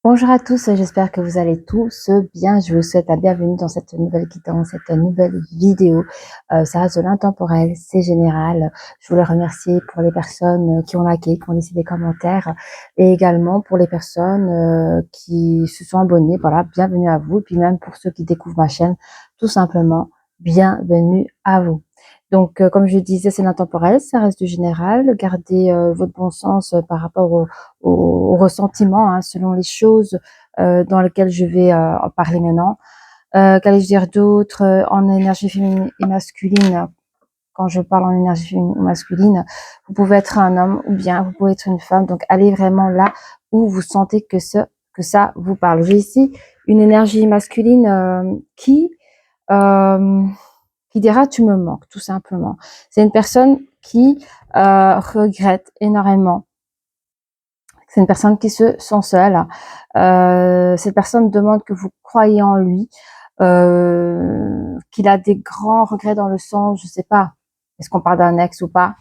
Bonjour à tous, j'espère que vous allez tous bien. Je vous souhaite la bienvenue dans cette nouvelle guidance, cette nouvelle vidéo. Ça reste de l'intemporel, c'est général. Je voulais remercier pour les personnes qui ont liké, qui ont laissé des commentaires et également pour les personnes qui se sont abonnées. Voilà, bienvenue à vous. Et puis même pour ceux qui découvrent ma chaîne, tout simplement, bienvenue à vous. Donc, comme je disais, c'est l'intemporel, ça reste du général. Gardez votre bon sens par rapport au ressentiment, hein, selon les choses dans lesquelles je vais en parler maintenant. Qu'allais-je dire d'autre en énergie féminine et masculine? Quand je parle en énergie féminine ou masculine, vous pouvez être un homme ou bien vous pouvez être une femme. Donc, allez vraiment là où vous sentez que ça vous parle. J'ai ici une énergie masculine euh, qui dira tu me manques, tout simplement. C'est une personne qui regrette énormément. C'est une personne qui se sent seule. Cette personne demande que vous croyez en lui, qu'il a des grands regrets dans le sens, je sais pas, est-ce qu'on parle d'un ex ou pas,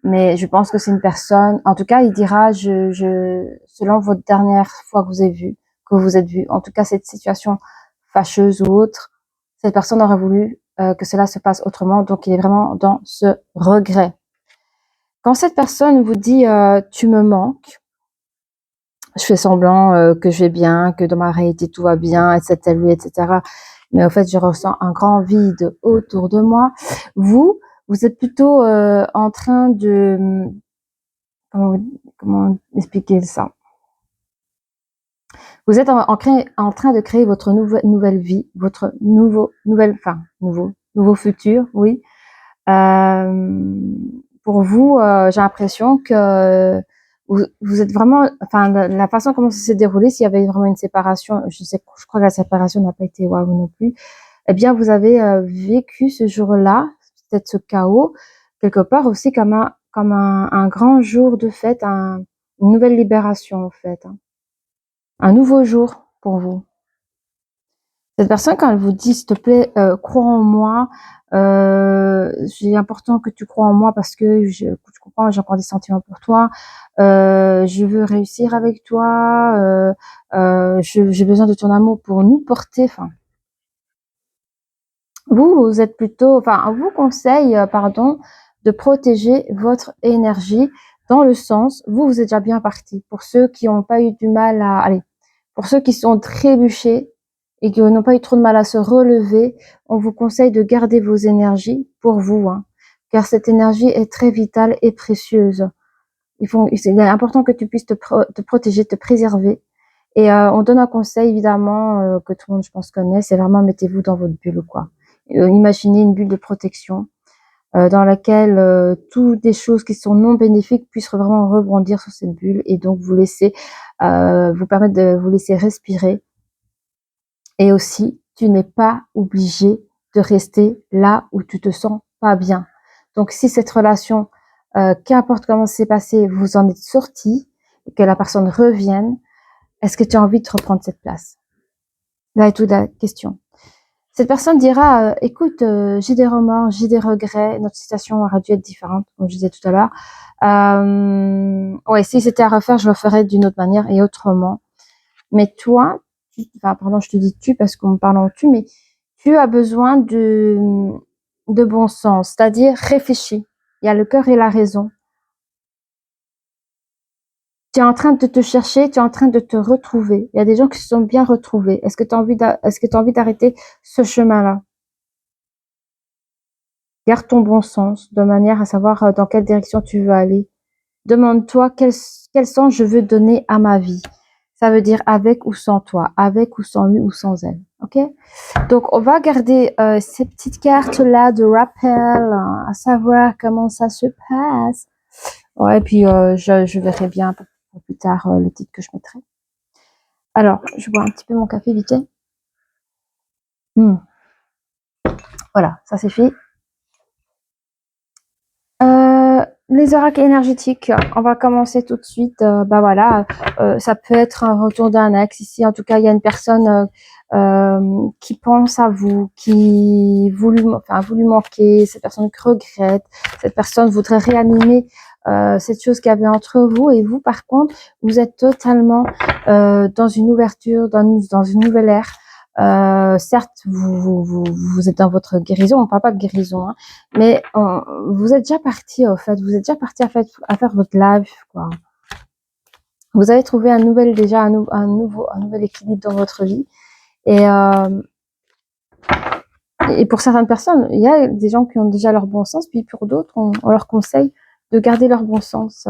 mais je pense que c'est une personne, en tout cas, il dira, selon votre dernière fois que vous êtes vu, en tout cas, cette situation fâcheuse ou autre, cette personne aurait voulu que cela se passe autrement, donc il est vraiment dans ce regret. Quand cette personne vous dit tu me manques, je fais semblant que je vais bien, que dans ma réalité tout va bien, etc., etc. Mais en fait, je ressens un grand vide autour de moi. Vous êtes plutôt en train de comment expliquer ça? Vous êtes en train de créer votre nouvelle vie, votre nouveau futur, oui. Pour vous, j'ai l'impression que vous êtes vraiment, enfin, la façon comment ça s'est déroulé, s'il y avait vraiment une séparation, je crois que la séparation n'a pas été waouh non plus. Eh bien, vous avez vécu ce jour-là, peut-être ce chaos, quelque part aussi comme un grand jour de fête, une nouvelle libération en fait, hein. Un nouveau jour pour vous. Cette personne, quand elle vous dit, s'il te plaît, crois en moi, c'est important que tu crois en moi parce que je comprends, j'ai encore des sentiments pour toi, je veux réussir avec toi, j'ai besoin de ton amour pour nous porter. Enfin, vous êtes plutôt, enfin, on vous conseille, pardon, de protéger votre énergie dans le sens, vous êtes déjà bien parti. Pour ceux qui n'ont pas eu du mal à, allez, pour ceux qui sont trébuchés et qui n'ont pas eu trop de mal à se relever, on vous conseille de garder vos énergies pour vous, hein, car cette énergie est très vitale et précieuse. C'est important que tu puisses te protéger, te préserver. Et on donne un conseil évidemment que tout le monde, je pense, connaît, c'est vraiment mettez-vous dans votre bulle, quoi. Imaginez une bulle de protection dans laquelle toutes des choses qui sont non bénéfiques puissent vraiment rebondir sur cette bulle et donc vous permettre de vous laisser respirer. Et aussi, tu n'es pas obligé de rester là où tu te sens pas bien. Donc, si cette relation, qu'importe comment c'est passé, vous en êtes sorti, et que la personne revienne, est-ce que tu as envie de reprendre cette place? Là est toute la question. Cette personne dira, écoute, j'ai des remords, j'ai des regrets, notre situation aurait dû être différente, comme je disais tout à l'heure. Ouais, si c'était à refaire, je le ferais d'une autre manière et autrement. Mais toi, enfin, pardon, je te dis tu parce qu'on me parle en tu, mais tu as besoin de bon sens, c'est-à-dire réfléchis. Il y a le cœur et la raison. Tu es en train de te chercher, tu es en train de te retrouver. Il y a des gens qui se sont bien retrouvés. Est-ce que tu as envie d'arrêter ce chemin-là? Garde ton bon sens de manière à savoir dans quelle direction tu veux aller. Demande-toi quel sens je veux donner à ma vie. Ça veut dire avec ou sans toi, avec ou sans lui ou sans elle. Ok? Donc, on va garder ces petites cartes-là de rappel, à savoir comment ça se passe. Ouais, et puis je verrai bien pour plus tard le titre que je mettrai. Alors, je bois un petit peu mon café vite fait. Voilà, ça c'est fait. Les oracles énergétiques, on va commencer tout de suite. Bah voilà, ça peut être un retour d'un ex ici. En tout cas, il y a une personne qui pense à vous, qui voulu manquer, cette personne regrette, cette personne voudrait réanimer cette chose qu'il y avait entre vous et vous. Par contre, vous êtes totalement dans une ouverture, dans une nouvelle ère. Certes, vous êtes dans votre guérison, on ne parle pas de guérison, hein, mais vous êtes déjà parti, au fait, vous êtes déjà parti à faire votre live, quoi. Vous avez trouvé un nouvel équilibre dans votre vie. Et pour certaines personnes, il y a des gens qui ont déjà leur bon sens, puis pour d'autres, on leur conseille de garder leur bon sens.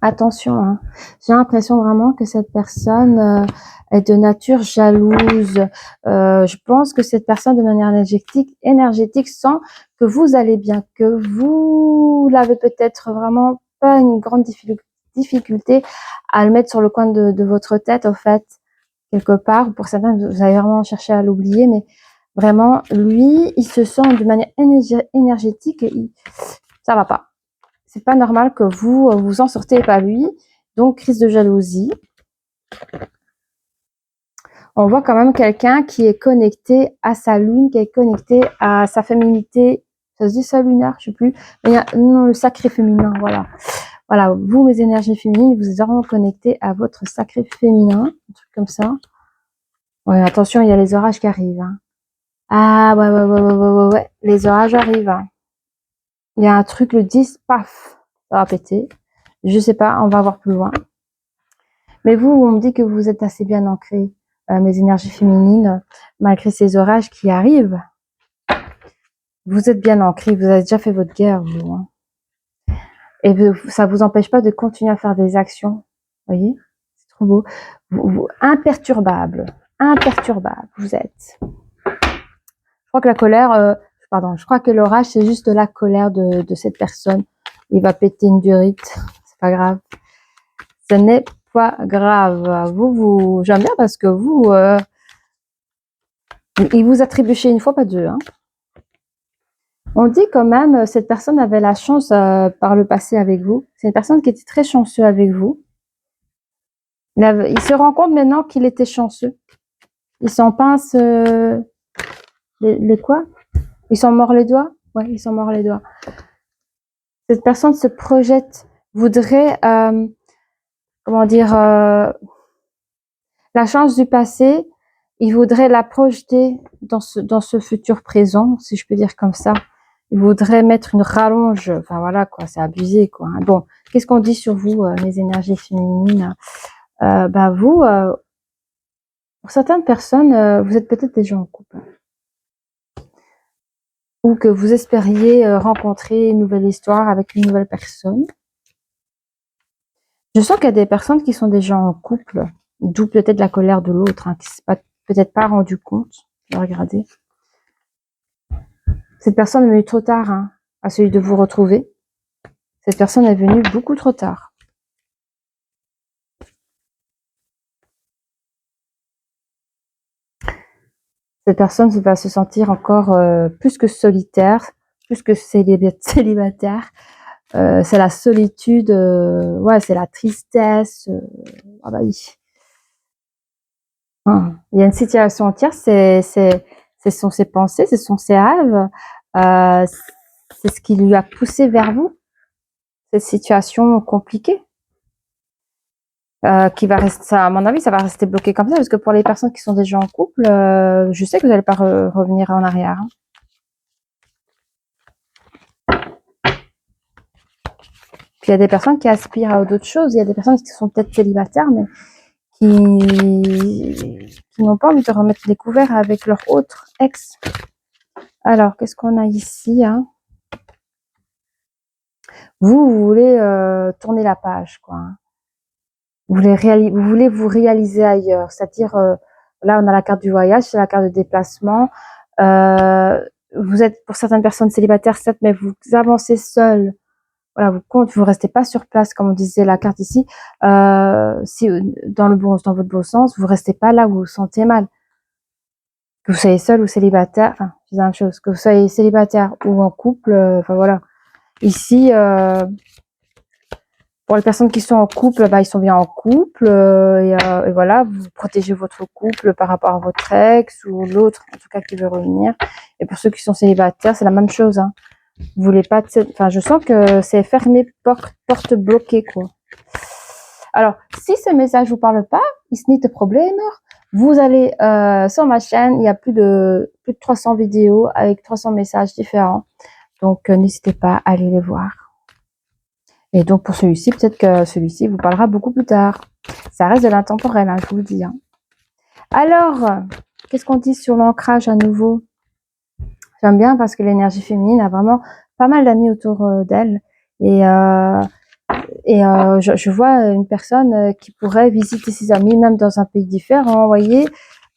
Attention, hein. J'ai l'impression vraiment que cette personne est de nature jalouse. Je pense que cette personne, de manière énergétique sent que vous allez bien, que vous l'avez peut-être vraiment pas une grande difficulté à le mettre sur le coin de votre tête, au fait, quelque part. Pour certains, vous allez vraiment chercher à l'oublier, mais vraiment, lui, il se sent de manière énergétique et ça va pas. C'est pas normal que vous vous en sortez épanoui. Donc, crise de jalousie. On voit quand même quelqu'un qui est connecté à sa lune, qui est connecté à sa féminité. Ça se dit ça lunaire, je sais plus. Mais il y a, non, le sacré féminin, voilà. Voilà, vous, les énergies féminines, vous êtes vraiment connectés à votre sacré féminin. Un truc comme ça. Ouais, attention, il y a les orages qui arrivent. Hein. Ah, ouais. Les orages arrivent. Hein. Il y a un truc, le 10, paf, ça va péter. Je sais pas, on va voir plus loin. Mais vous, on me dit que vous êtes assez bien ancrés, mes énergies féminines, malgré ces orages qui arrivent. Vous êtes bien ancrés, vous avez déjà fait votre guerre, vous. Hein. Et ça vous empêche pas de continuer à faire des actions. Vous voyez? C'est trop beau. Imperturbable, vous êtes. Je crois que la colère, je crois que l'orage, c'est juste la colère de cette personne. Il va péter une durite, c'est pas grave. Ce n'est pas grave. J'aime bien parce que il vous a trébuché une fois, pas deux. Hein. On dit quand même, cette personne avait la chance par le passé avec vous. C'est une personne qui était très chanceuse avec vous. Il se rend compte maintenant qu'il était chanceux. Il s'en pince les quoi? Ils s'en mord les doigts? Ouais, ils s'en mord les doigts. Cette personne se projette, voudrait, comment dire, la chance du passé, il voudrait la projeter dans ce futur présent, si je peux dire comme ça. Il voudrait mettre une rallonge, enfin voilà quoi, c'est abusé quoi. Bon, qu'est-ce qu'on dit sur vous, les énergies féminines? Vous, pour certaines personnes, vous êtes peut-être déjà en couple. Ou que vous espériez rencontrer une nouvelle histoire avec une nouvelle personne. Je sens qu'il y a des personnes qui sont déjà en couple, d'où peut-être la colère de l'autre, hein, qui ne s'est peut-être pas rendu compte. Regardez. Cette personne est venue trop tard hein, à celui de vous retrouver. Cette personne est venue beaucoup trop tard. Cette personne va se sentir encore plus que solitaire, plus que célibataire. C'est la solitude, ouais, c'est la tristesse. Ah bah oui. Il y a une situation entière, ce sont ses pensées, ce sont ses rêves. C'est ce qui lui a poussé vers vous. Cette situation compliquée. Qui va rester, à mon avis, ça va rester bloqué comme ça, parce que pour les personnes qui sont déjà en couple, je sais que vous n'allez pas revenir en arrière. Hein. Puis il y a des personnes qui aspirent à d'autres choses, il y a des personnes qui sont peut-être célibataires, mais qui n'ont pas envie de remettre les couverts avec leur autre ex. Alors, qu'est-ce qu'on a ici hein vous voulez tourner la page, quoi. Hein. Vous voulez vous réaliser ailleurs, c'est-à-dire là on a la carte du voyage, c'est la carte de déplacement. Vous êtes pour certaines personnes célibataires, certes, mais vous avancez seul. Voilà, vous restez pas sur place comme on disait la carte ici. Si dans votre bon sens, vous restez pas là où vous vous sentez mal. Que vous soyez seul ou célibataire, enfin c'est la même chose. Que vous soyez célibataire ou en couple, enfin voilà. Ici. Pour les personnes qui sont en couple, ils sont bien en couple et voilà, vous protégez votre couple par rapport à votre ex ou l'autre, en tout cas qui veut revenir. Et pour ceux qui sont célibataires, c'est la même chose. Hein. Vous voulez pas, enfin, je sens que c'est fermé, porte bloquée quoi. Alors, si ce message vous parle pas, ist nicht de Probleme. Vous allez sur ma chaîne, il y a plus de 300 vidéos avec 300 messages différents. Donc, n'hésitez pas à aller les voir. Et donc, pour celui-ci, peut-être que celui-ci vous parlera beaucoup plus tard. Ça reste de l'intemporel, hein, je vous le dis. Hein. Alors, qu'est-ce qu'on dit sur l'ancrage à nouveau? J'aime bien parce que l'énergie féminine a vraiment pas mal d'amis autour d'elle. Et je vois une personne qui pourrait visiter ses amis, même dans un pays différent, vous voyez.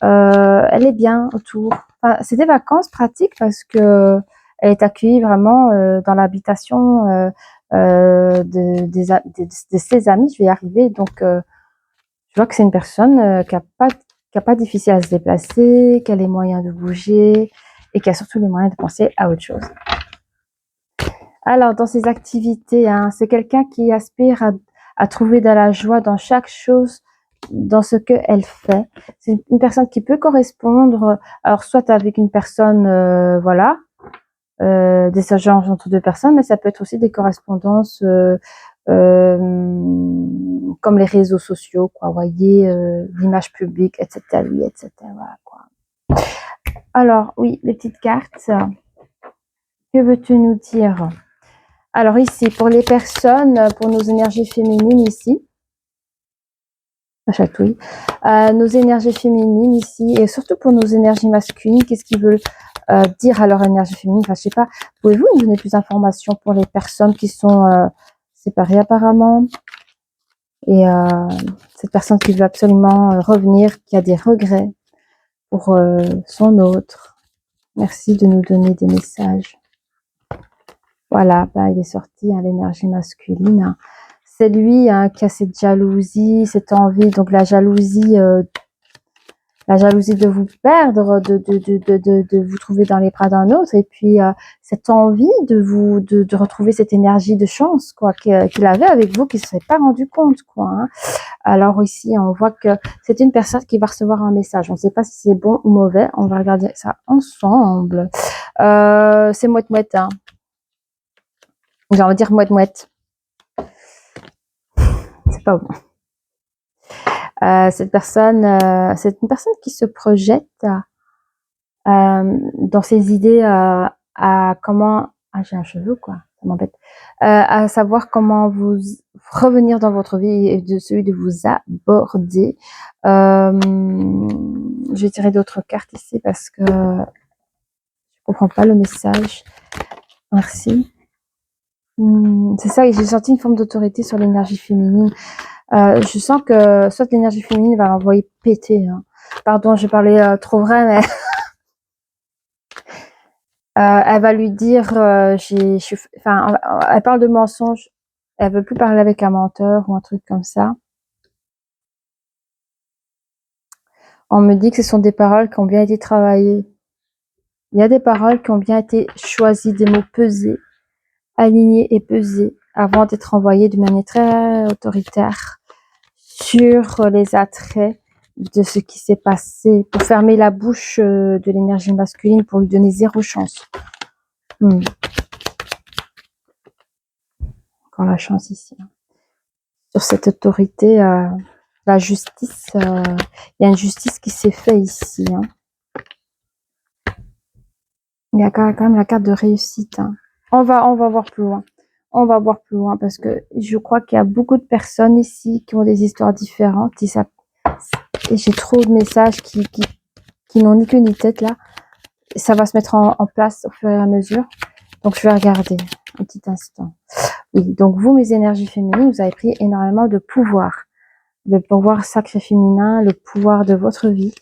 Elle est bien autour. Enfin, c'est des vacances pratiques parce que elle est accueillie vraiment dans l'habitation de ses amis. Je vais y arriver. Donc, je vois que c'est une personne qui a pas difficile à se déplacer, qui a les moyens de bouger et qui a surtout les moyens de penser à autre chose. Alors, dans ses activités, hein, c'est quelqu'un qui aspire à trouver de la joie dans chaque chose, dans ce qu'elle fait. C'est une personne qui peut correspondre, alors soit avec une personne, voilà, des échanges entre deux personnes, mais ça peut être aussi des correspondances comme les réseaux sociaux, quoi, vous voyez, l'image publique, etc., etc., voilà, quoi. Alors, oui, les petites cartes, que veux-tu nous dire? Alors ici, pour les personnes, pour nos énergies féminines ici, ça chatouille, nos énergies féminines ici, et surtout pour nos énergies masculines, qu'est-ce qu'ils veulent dire à leur énergie féminine? Enfin, je sais pas, pouvez-vous nous donner plus d'informations pour les personnes qui sont séparées apparemment? Et cette personne qui veut absolument revenir, qui a des regrets pour son autre. Merci de nous donner des messages. Voilà, bah, il est sorti hein, l'énergie masculine. Hein. C'est lui hein, qui a cette jalousie, cette envie, donc la jalousie de vous perdre, de vous trouver dans les bras d'un autre, et puis cette envie de retrouver cette énergie de chance quoi qu'il avait avec vous, qu'il ne s'est pas rendu compte quoi. Hein. Alors ici, on voit que c'est une personne qui va recevoir un message. On ne sait pas si c'est bon ou mauvais. On va regarder ça ensemble. C'est mouette-mouette. Hein. J'ai envie de dire mouette-mouette. C'est pas bon. Cette personne, c'est une personne qui se projette dans ses idées à comment... Ah, j'ai un cheveu, quoi. Ça m'embête. À savoir comment vous revenir dans votre vie et de celui de vous aborder. Je vais tirer d'autres cartes ici parce que je comprends pas le message. Merci. C'est ça, j'ai senti une forme d'autorité sur l'énergie féminine. Je sens que soit l'énergie féminine va l'envoyer péter. Hein. Pardon, je parlais trop vrai, mais elle va lui dire, enfin, elle parle de mensonge. Elle veut plus parler avec un menteur ou un truc comme ça. On me dit que ce sont des paroles qui ont bien été travaillées. Il y a des paroles qui ont bien été choisies, des mots pesés, alignés et pesés avant d'être envoyés de manière très autoritaire sur les attraits de ce qui s'est passé pour fermer la bouche de l'énergie masculine pour lui donner zéro chance. Encore la chance ici. Sur cette autorité, la justice, il y a une justice qui s'est faite ici. Hein. Il y a quand même la carte de réussite. Hein. On va voir plus loin. On va voir plus loin parce que je crois qu'il y a beaucoup de personnes ici qui ont des histoires différentes. Et j'ai trop de messages qui n'ont ni queue ni tête là. Ça va se mettre en place au fur et à mesure. Donc je vais regarder un petit instant. Oui, donc vous, mes énergies féminines, vous avez pris énormément de pouvoir. Le pouvoir sacré féminin, le pouvoir de votre vie,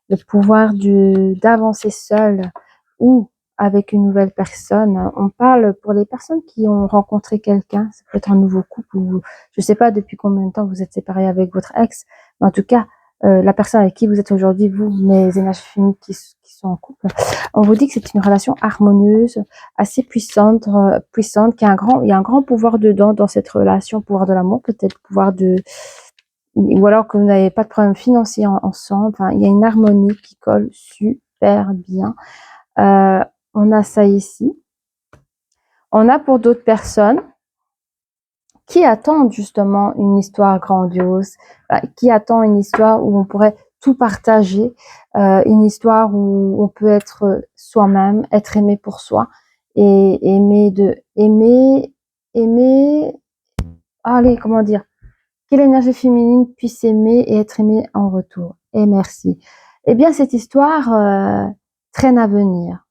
le pouvoir d'avancer seul ou avec une nouvelle personne. On parle pour les personnes qui ont rencontré quelqu'un, ça peut être un nouveau couple ou je sais pas depuis combien de temps vous êtes séparés avec votre ex, mais en tout cas, la personne avec qui vous êtes aujourd'hui, vous, mes énergies féminines qui sont en couple, on vous dit que c'est une relation harmonieuse, assez puissante, qui a il y a un grand pouvoir dedans dans cette relation, pouvoir de l'amour, peut-être pouvoir ou alors que vous n'avez pas de problème financier ensemble. Enfin, il y a une harmonie qui colle super bien. On a ça ici. On a pour d'autres personnes qui attendent justement une histoire grandiose, qui attend une histoire où on pourrait tout partager, une histoire où on peut être soi-même, être aimé pour soi et aimer, allez, comment dire, que l'énergie féminine puisse aimer et être aimée en retour. Et merci. Eh bien, cette histoire traîne à venir.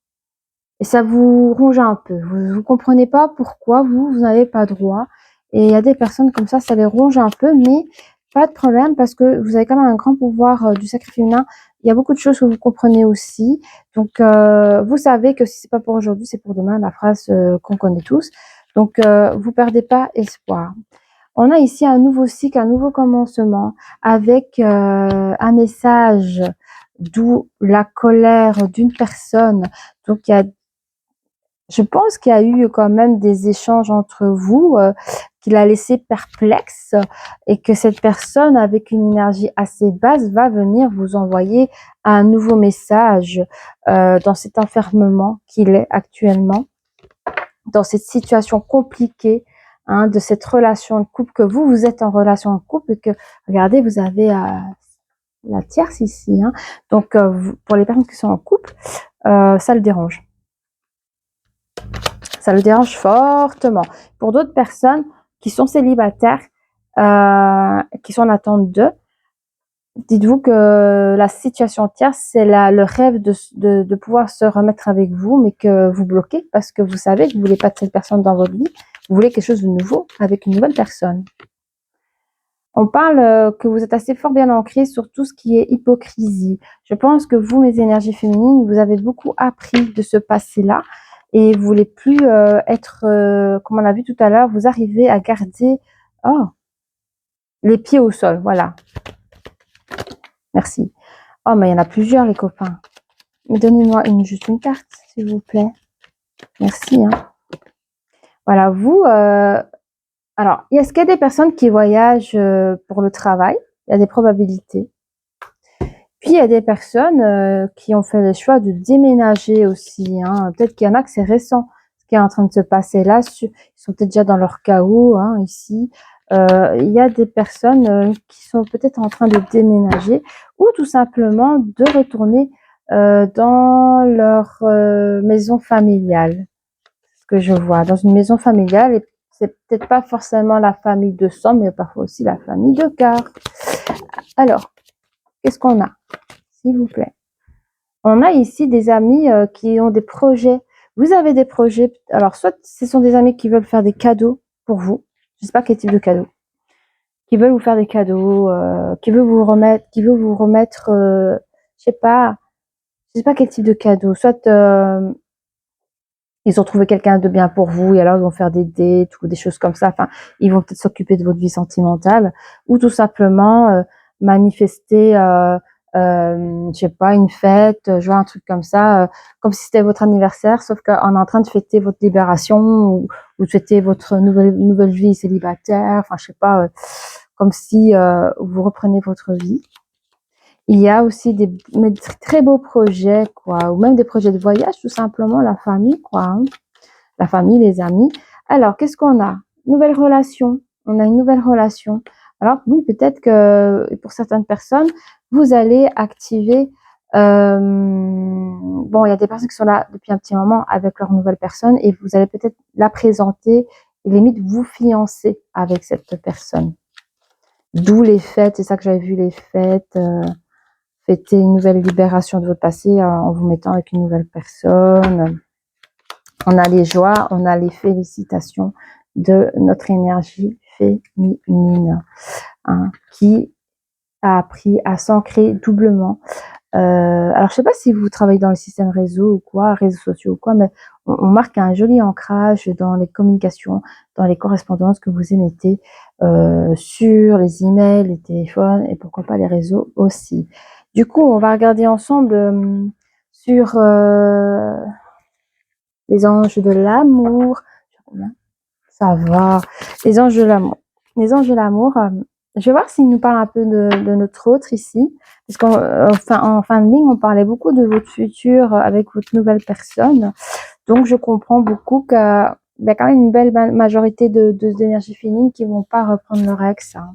Et ça vous ronge un peu. Vous comprenez pas pourquoi vous n'avez pas droit. Et il y a des personnes comme ça les ronge un peu, mais pas de problème parce que vous avez quand même un grand pouvoir du sacré féminin. Il y a beaucoup de choses que vous comprenez aussi. Donc, vous savez que si c'est pas pour aujourd'hui, c'est pour demain, la phrase qu'on connaît tous. Donc, vous perdez pas espoir. On a ici un nouveau cycle, un nouveau commencement avec un message d'où la colère d'une personne. Donc, je pense qu'il y a eu quand même des échanges entre vous qui l'a laissé perplexe et que cette personne avec une énergie assez basse va venir vous envoyer un nouveau message dans cet enfermement qu'il est actuellement, dans cette situation compliquée, hein, de cette relation de couple que vous êtes en relation de couple et que, regardez, vous avez la tierce ici. Hein, donc, pour les personnes qui sont en couple, ça le dérange. Ça le dérange fortement. Pour d'autres personnes qui sont célibataires, qui sont en attente d'eux, dites-vous que la situation tierce, c'est le rêve de pouvoir se remettre avec vous, mais que vous bloquez parce que vous savez que vous ne voulez pas de cette personne dans votre vie. Vous voulez quelque chose de nouveau avec une nouvelle personne. On parle que vous êtes assez fort bien ancré sur tout ce qui est hypocrisie. Je pense que vous, mes énergies féminines, vous avez beaucoup appris de ce passé-là et vous voulez plus être, comme on a vu tout à l'heure, vous arrivez à garder les pieds au sol. Voilà. Merci. Oh, mais il y en a plusieurs, les copains. Mais donnez-moi juste une carte, s'il vous plaît. Merci. Hein. Voilà, vous... alors, est-ce qu'il y a des personnes qui voyagent pour le travail? Il y a des probabilités. Puis, il y a des personnes qui ont fait le choix de déménager aussi. Hein. Peut-être qu'il y en a que c'est récent, ce qui est en train de se passer là. Ils sont peut-être déjà dans leur chaos, hein, ici. Il y a des personnes qui sont peut-être en train de déménager ou tout simplement de retourner dans leur maison familiale. Ce que je vois, dans une maison familiale. Et c'est peut-être pas forcément la famille de sang, mais parfois aussi la famille de cœur. Alors, qu'est-ce qu'on a? S'il vous plaît. On a ici des amis qui ont des projets. Vous avez des projets. Alors, soit ce sont des amis qui veulent faire des cadeaux pour vous. Je ne sais pas quel type de cadeau. Qui veulent vous faire des cadeaux, qui veulent vous remettre, je sais pas quel type de cadeau. Soit ils ont trouvé quelqu'un de bien pour vous et alors ils vont faire des dates ou des choses comme ça. Enfin, ils vont peut-être s'occuper de votre vie sentimentale ou tout simplement manifester, je sais pas, une fête, jouer un truc comme ça, comme si c'était votre anniversaire, sauf qu'on est en train de fêter votre libération ou de fêter votre nouvelle vie célibataire. Enfin, je sais pas, comme si vous reprenez votre vie. Il y a aussi des très beaux projets, quoi, ou même des projets de voyage, tout simplement, la famille, quoi. Hein. La famille, les amis. Alors, qu'est-ce qu'on a? Nouvelle relation. On a une nouvelle relation. Alors, oui, peut-être que pour certaines personnes, vous allez activer... bon, il y a des personnes qui sont là depuis un petit moment avec leur nouvelle personne et vous allez peut-être la présenter et limite vous fiancer avec cette personne. D'où les fêtes, c'est ça que j'avais vu, les fêtes... fêter une nouvelle libération de votre passé en vous mettant avec une nouvelle personne. On a les joies, on a les félicitations de notre énergie féminine hein, qui a appris à s'ancrer doublement. Alors, je sais pas si vous travaillez dans le système réseau ou quoi, réseaux sociaux ou quoi, mais on marque un joli ancrage dans les communications, dans les correspondances que vous émettez sur les emails, les téléphones et pourquoi pas les réseaux aussi. Du coup, on va regarder ensemble sur les anges de l'amour. Ça va. Les anges de l'amour. Les anges de l'amour. Je vais voir s'ils nous parlent un peu de notre autre ici. Parce qu'en fin de ligne, on parlait beaucoup de votre futur avec votre nouvelle personne. Donc, je comprends beaucoup que il y a quand même une belle majorité d'énergie féminine qui vont pas reprendre leur ex. Hein.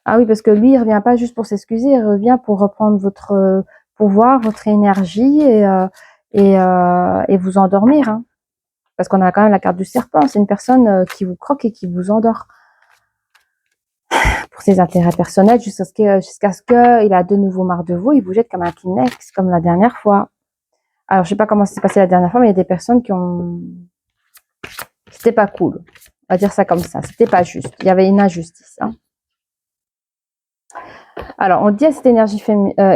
Ah oui, parce que lui, il revient pas juste pour s'excuser, il revient pour reprendre votre pouvoir, votre énergie et vous endormir. Hein. Parce qu'on a quand même la carte du serpent, c'est une personne qui vous croque et qui vous endort. Pour ses intérêts personnels, jusqu'à ce qu'il a de nouveau marre de vous, il vous jette comme un Kleenex, comme la dernière fois. Alors, je sais pas comment ça s'est passé la dernière fois, mais il y a des personnes qui ont... C'était pas cool. On va dire ça comme ça. C'était pas juste. Il y avait une injustice. Hein. Alors, on dit à cette énergie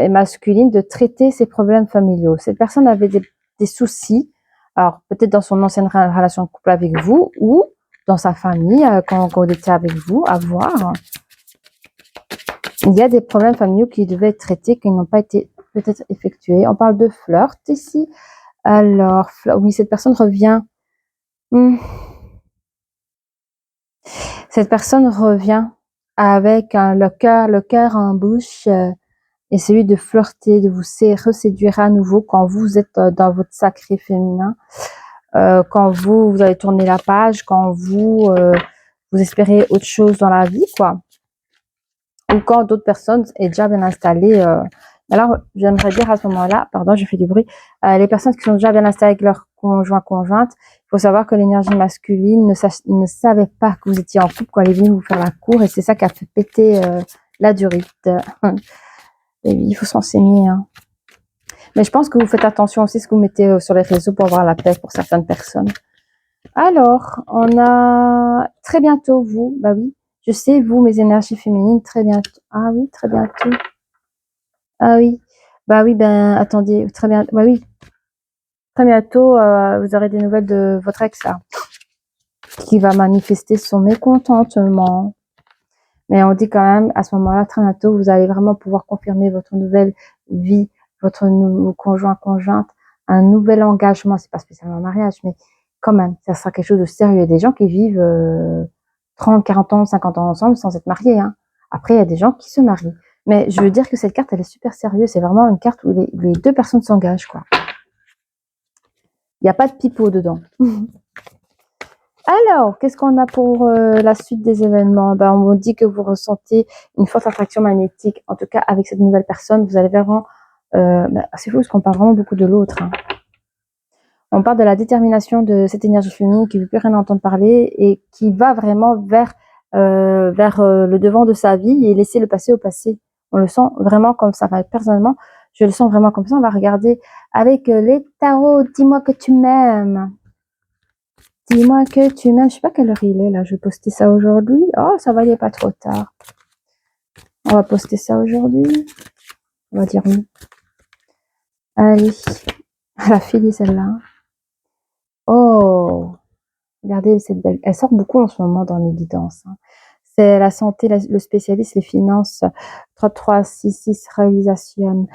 masculine de traiter ses problèmes familiaux. Cette personne avait des soucis. Alors, peut-être dans son ancienne relation de couple avec vous ou dans sa famille, quand il était avec vous, à voir. Il y a des problèmes familiaux qui devaient être traités, qui n'ont pas été peut-être effectués. On parle de flirt ici. Alors, oui, cette personne revient. Cette personne revient avec le cœur en bouche et celui de flirter, de vous reséduire à nouveau quand vous êtes dans votre sacré féminin, quand vous avez tourné la page, quand vous espérez autre chose dans la vie, quoi. Ou quand d'autres personnes est déjà bien installées. Alors, j'aimerais dire à ce moment-là, pardon, je fais du bruit, les personnes qui sont déjà bien installées avec leur conjointe, il faut savoir que l'énergie masculine ne savait pas que vous étiez en couple quand elle est venue vous faire la cour et c'est ça qui a fait péter la durite. Et il faut s'en saigner. Hein. Mais je pense que vous faites attention aussi à ce que vous mettez sur les réseaux pour avoir la paix pour certaines personnes. Alors, on a très bientôt vous, bah oui, je sais, vous, mes énergies féminines, très bientôt. Ah oui, très bientôt. Ah oui, bah oui, ben attendez, très bien, bah oui, très bientôt, vous aurez des nouvelles de votre ex là, qui va manifester son mécontentement. Mais on dit quand même, à ce moment-là, très bientôt, vous allez vraiment pouvoir confirmer votre nouvelle vie, votre nouveau conjointe, un nouvel engagement. C'est pas spécialement un mariage, mais quand même, ça sera quelque chose de sérieux. Il y a des gens qui vivent 30, 40 ans, 50 ans ensemble sans être mariés. Hein. Après, il y a des gens qui se marient. Mais je veux dire que cette carte, elle est super sérieuse. C'est vraiment une carte où les deux personnes s'engagent, quoi. Il n'y a pas de pipeau dedans. Alors, qu'est-ce qu'on a pour la suite des événements? Ben, on dit que vous ressentez une forte attraction magnétique. En tout cas, avec cette nouvelle personne, vous allez vraiment... c'est fou parce qu'on parle vraiment beaucoup de l'autre. Hein. On parle de la détermination de cette énergie féminine qui ne veut plus rien entendre parler et qui va vraiment vers le devant de sa vie et laisser le passé au passé. On le sent vraiment comme ça. Enfin, personnellement, je le sens vraiment comme ça. On va regarder avec les tarots. Dis-moi que tu m'aimes. Dis-moi que tu m'aimes. Je sais pas quelle heure il est là. Je vais poster ça aujourd'hui. Oh, ça va, il est pas trop tard. On va poster ça aujourd'hui. On va dire oui. Allez. Elle a fini celle-là. Oh. Regardez cette belle. Elle sort beaucoup en ce moment dans les guidances. Hein. C'est la santé, le spécialiste, les finances. 3366 réalisation.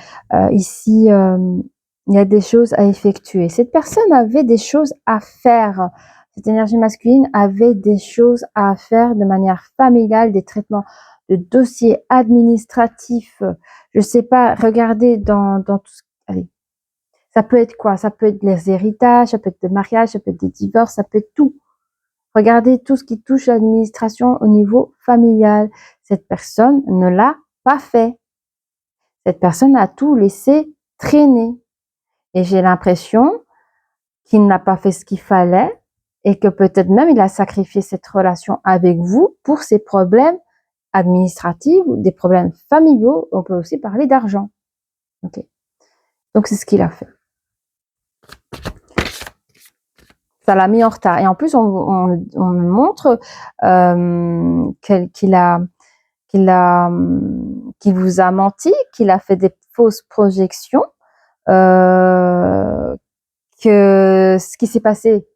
Ici, il y a des choses à effectuer. Cette personne avait des choses à faire. Cette énergie masculine avait des choses à faire de manière familiale, des traitements de dossiers administratifs. Je sais pas, regardez dans tout ce... Allez, ça peut être quoi? Ça peut être les héritages, ça peut être des mariages, ça peut être des divorces, ça peut être tout. Regardez tout ce qui touche l'administration au niveau familial. Cette personne ne l'a pas fait. Cette personne a tout laissé traîner. Et j'ai l'impression qu'il n'a pas fait ce qu'il fallait et que peut-être même il a sacrifié cette relation avec vous pour ses problèmes administratifs ou des problèmes familiaux. On peut aussi parler d'argent. Okay. Donc c'est ce qu'il a fait. Ça l'a mis en retard. Et en plus, on me montre qu'il vous a menti, qu'il a fait des fausses projections, que ce qui s'est passé,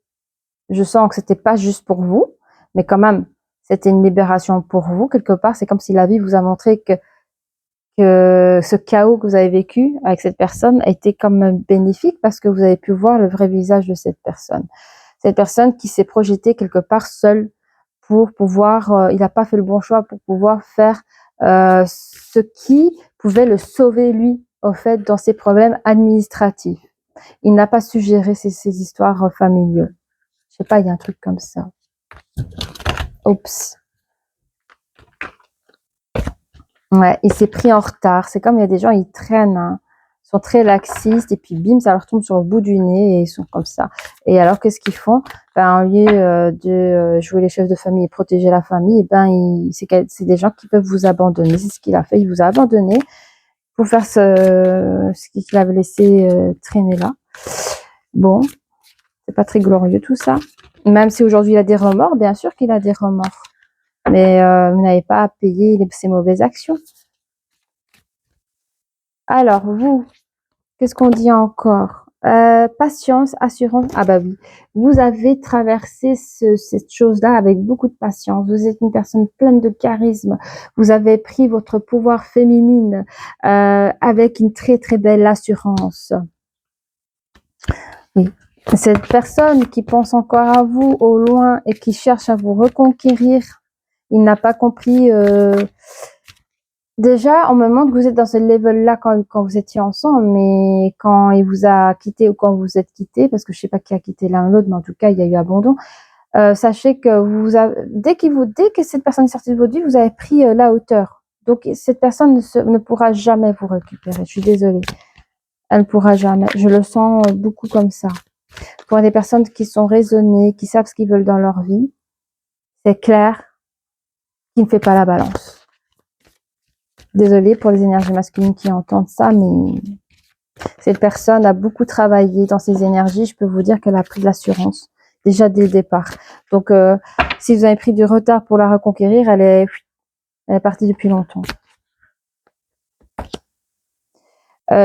je sens que c'était pas juste pour vous, mais quand même, c'était une libération pour vous quelque part. C'est comme si la vie vous a montré que ce chaos que vous avez vécu avec cette personne a été comme bénéfique parce que vous avez pu voir le vrai visage de cette personne. Cette personne qui s'est projetée quelque part seule pour pouvoir, il n'a pas fait le bon choix pour pouvoir faire ce qui pouvait le sauver lui, au fait, dans ses problèmes administratifs. Il n'a pas su gérer ses histoires familiaux. sais pas, il y a un truc comme ça. Oups. Ouais, il s'est pris en retard. C'est comme il y a des gens, ils traînent, hein. Ils sont très laxistes et puis bim, ça leur tombe sur le bout du nez et ils sont comme ça. Et alors, qu'est-ce qu'ils font? Ben, au lieu de jouer les chefs de famille et protéger la famille, ben, c'est des gens qui peuvent vous abandonner. C'est ce qu'il a fait. Il vous a abandonné pour faire ce qu'il avait laissé traîner là. Bon, c'est pas très glorieux tout ça. Même si aujourd'hui il a des remords, bien sûr qu'il a des remords. Mais vous n'avez pas à payer ses mauvaises actions. Alors, vous, qu'est-ce qu'on dit encore? Patience, assurance. Ah bah oui, vous avez traversé cette chose-là avec beaucoup de patience. Vous êtes une personne pleine de charisme. Vous avez pris votre pouvoir féminine avec une très très belle assurance. Oui. Cette personne qui pense encore à vous au loin et qui cherche à vous reconquérir, il n'a pas compris. Déjà, on me montre que vous êtes dans ce level-là quand vous étiez ensemble, mais quand il vous a quitté ou quand vous êtes quitté, parce que je sais pas qui a quitté l'un ou l'autre, mais en tout cas, il y a eu abandon. Sachez que dès que cette personne est sortie de votre vie, vous avez pris la hauteur. Donc, cette personne ne pourra jamais vous récupérer. Je suis désolée. Elle ne pourra jamais. Je le sens beaucoup comme ça. Pour des personnes qui sont raisonnées, qui savent ce qu'ils veulent dans leur vie, c'est clair qu'il ne fait pas la balance. Désolée pour les énergies masculines qui entendent ça, mais cette personne a beaucoup travaillé dans ses énergies. Je peux vous dire qu'elle a pris de l'assurance déjà dès le départ. Donc, si vous avez pris du retard pour la reconquérir, elle est partie depuis longtemps.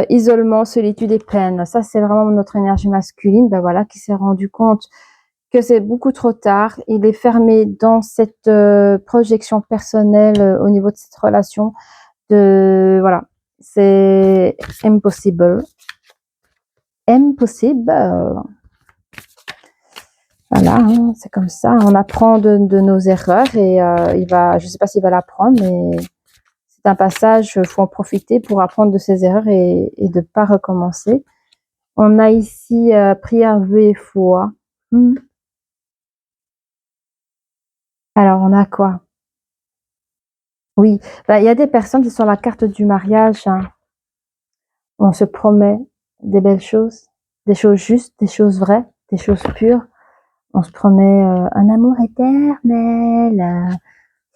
Isolement, solitude et peine. Ça, c'est vraiment notre énergie masculine. Ben voilà, qui s'est rendu compte que c'est beaucoup trop tard. Il est fermé dans cette projection personnelle au niveau de cette relation. Voilà, c'est impossible. Impossible. Voilà, hein, c'est comme ça. On apprend de nos erreurs et je sais pas s'il va l'apprendre, mais c'est un passage, il faut en profiter pour apprendre de ses erreurs et de pas recommencer. On a ici prière, vœu et foi. Alors, on a quoi? Oui, il y a des personnes qui sont sur la carte du mariage, hein. On se promet des belles choses, des choses justes, des choses vraies, des choses pures. On se promet un amour éternel.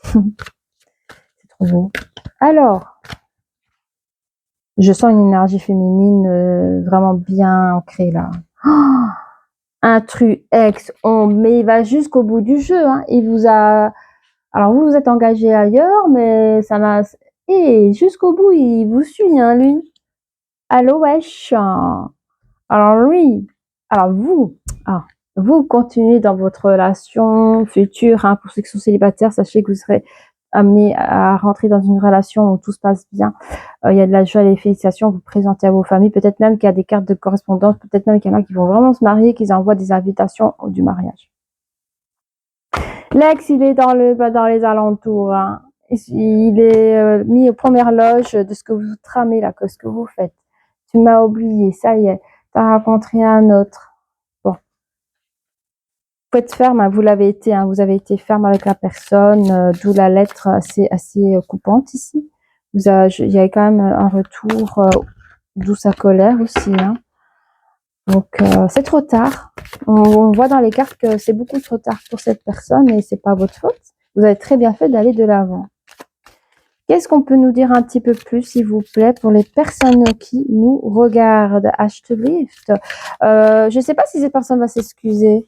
C'est trop beau. Alors, je sens une énergie féminine vraiment bien ancrée là. Oh, intrus, ex, mais il va jusqu'au bout du jeu, hein. Il vous a... Alors, vous êtes engagé ailleurs, mais ça m'a... Et jusqu'au bout, il vous suit, hein, lui. Allô, wesh. Alors, lui. Alors, vous continuez dans votre relation future, hein, pour ceux qui sont célibataires, sachez que vous serez amené à rentrer dans une relation où tout se passe bien. Il y a de la joie et des félicitations, vous présentez à vos familles, peut-être même qu'il y a des cartes de correspondance, peut-être même qu'il y en a qui vont vraiment se marier, qu'ils envoient des invitations du mariage. L'ex, il est dans les alentours, hein. Il est mis aux premières loges de ce que vous tramez là, que ce que vous faites. Tu m'as oublié, ça y est, t'as rencontré un autre. Bon. Faut être ferme, hein, vous l'avez été, hein, vous avez été ferme avec la personne, d'où la lettre assez coupante ici. Il y a quand même un retour, d'où sa colère aussi, hein. Donc c'est trop tard. On voit dans les cartes que c'est beaucoup trop tard pour cette personne et c'est pas votre faute. Vous avez très bien fait d'aller de l'avant. Qu'est-ce qu'on peut nous dire un petit peu plus, s'il vous plaît, pour les personnes qui nous regardent? Lift. Je ne sais pas si cette personne va s'excuser.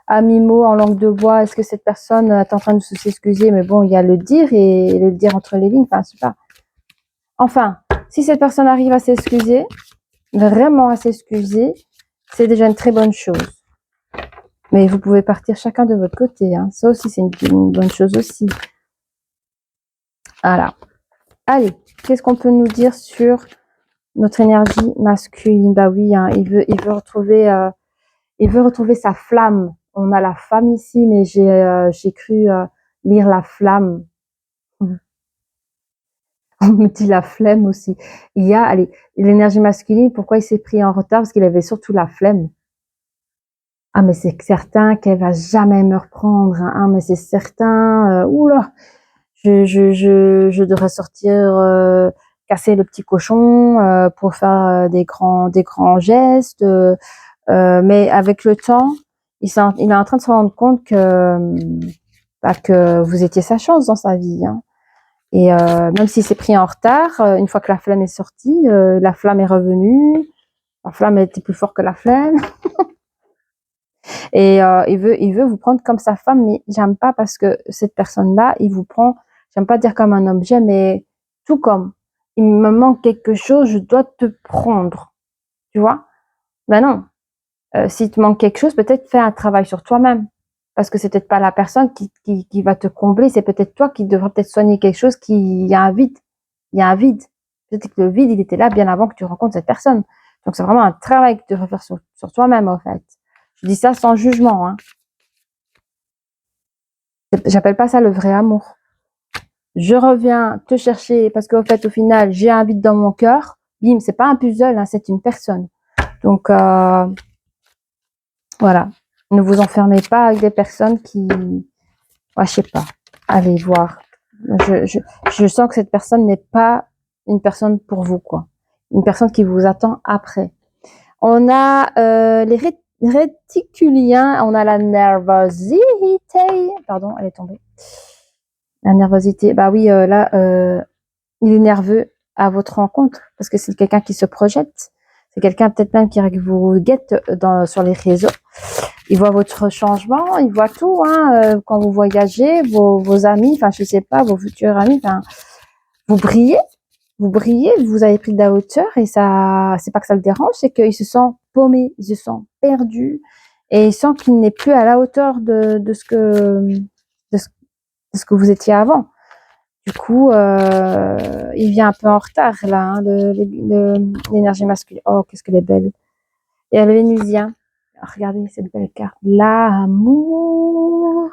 À mi-mot, en langue de bois, est-ce que cette personne est en train de s'excuser? Mais bon, il y a le dire et le dire entre les lignes. Enfin, je sais pas. Enfin, si cette personne arrive à s'excuser, vraiment à s'excuser, c'est déjà une très bonne chose. Mais vous pouvez partir chacun de votre côté, hein. Ça aussi, c'est une bonne chose aussi. Voilà. Allez, qu'est-ce qu'on peut nous dire sur notre énergie masculine? Bah oui, hein, il veut retrouver sa flamme. On a la femme ici, mais j'ai cru lire la flamme. On me dit la flemme aussi. Il y a, allez, l'énergie masculine, pourquoi il s'est pris en retard? Parce qu'il avait surtout la flemme. Ah, mais c'est certain qu'elle va jamais me reprendre, hein. Ah, mais c'est certain, oula, je devrais sortir, casser le petit cochon, pour faire des grands gestes. Mais avec le temps, il est en train de se rendre compte que vous étiez sa chance dans sa vie, hein. Et même s'il s'est pris en retard, une fois que la flamme est sortie, la flamme est revenue. La flamme était plus forte que la flemme. Et il veut vous prendre comme sa femme, mais j'aime pas parce que cette personne-là, il vous prend, j'aime pas dire comme un objet, mais tout comme. Il me manque quelque chose, je dois te prendre. Tu vois? Ben non. S'il te manque quelque chose, peut-être fais un travail sur toi-même. Parce que c'est peut-être pas la personne qui va te combler, c'est peut-être toi qui devrais peut-être soigner quelque chose il y a un vide. Il y a un vide. Peut-être que le vide, il était là bien avant que tu rencontres cette personne. Donc c'est vraiment un travail que tu devrais faire sur toi-même, en fait. Je dis ça sans jugement, hein. J'appelle pas ça le vrai amour. Je reviens te chercher parce qu'au fait, au final, j'ai un vide dans mon cœur. Bim, c'est pas un puzzle, hein, c'est une personne. Donc, voilà. Ne vous enfermez pas avec des personnes qui, je sais pas. Allez voir. Je sens que cette personne n'est pas une personne pour vous, quoi. Une personne qui vous attend après. On a les réticuliens, on a la nervosité. Pardon, elle est tombée. La nervosité, bah oui, là, il est nerveux à votre rencontre parce que c'est quelqu'un qui se projette. C'est quelqu'un peut-être même qui vous guette sur les réseaux. Il voit votre changement, il voit tout, hein, quand vous voyagez, vos amis, enfin je sais pas, vos futurs amis, enfin vous brillez, vous avez pris de la hauteur et ça, c'est pas que ça le dérange, c'est qu'il se sent paumé, il se sent perdu et il sent qu'il n'est plus à la hauteur de ce que vous étiez avant. Du coup, il vient un peu en retard là, hein, l'énergie masculine. Oh, qu'est-ce qu'elle est belle. Et le Vénusien. Regardez cette belle carte. L'amour.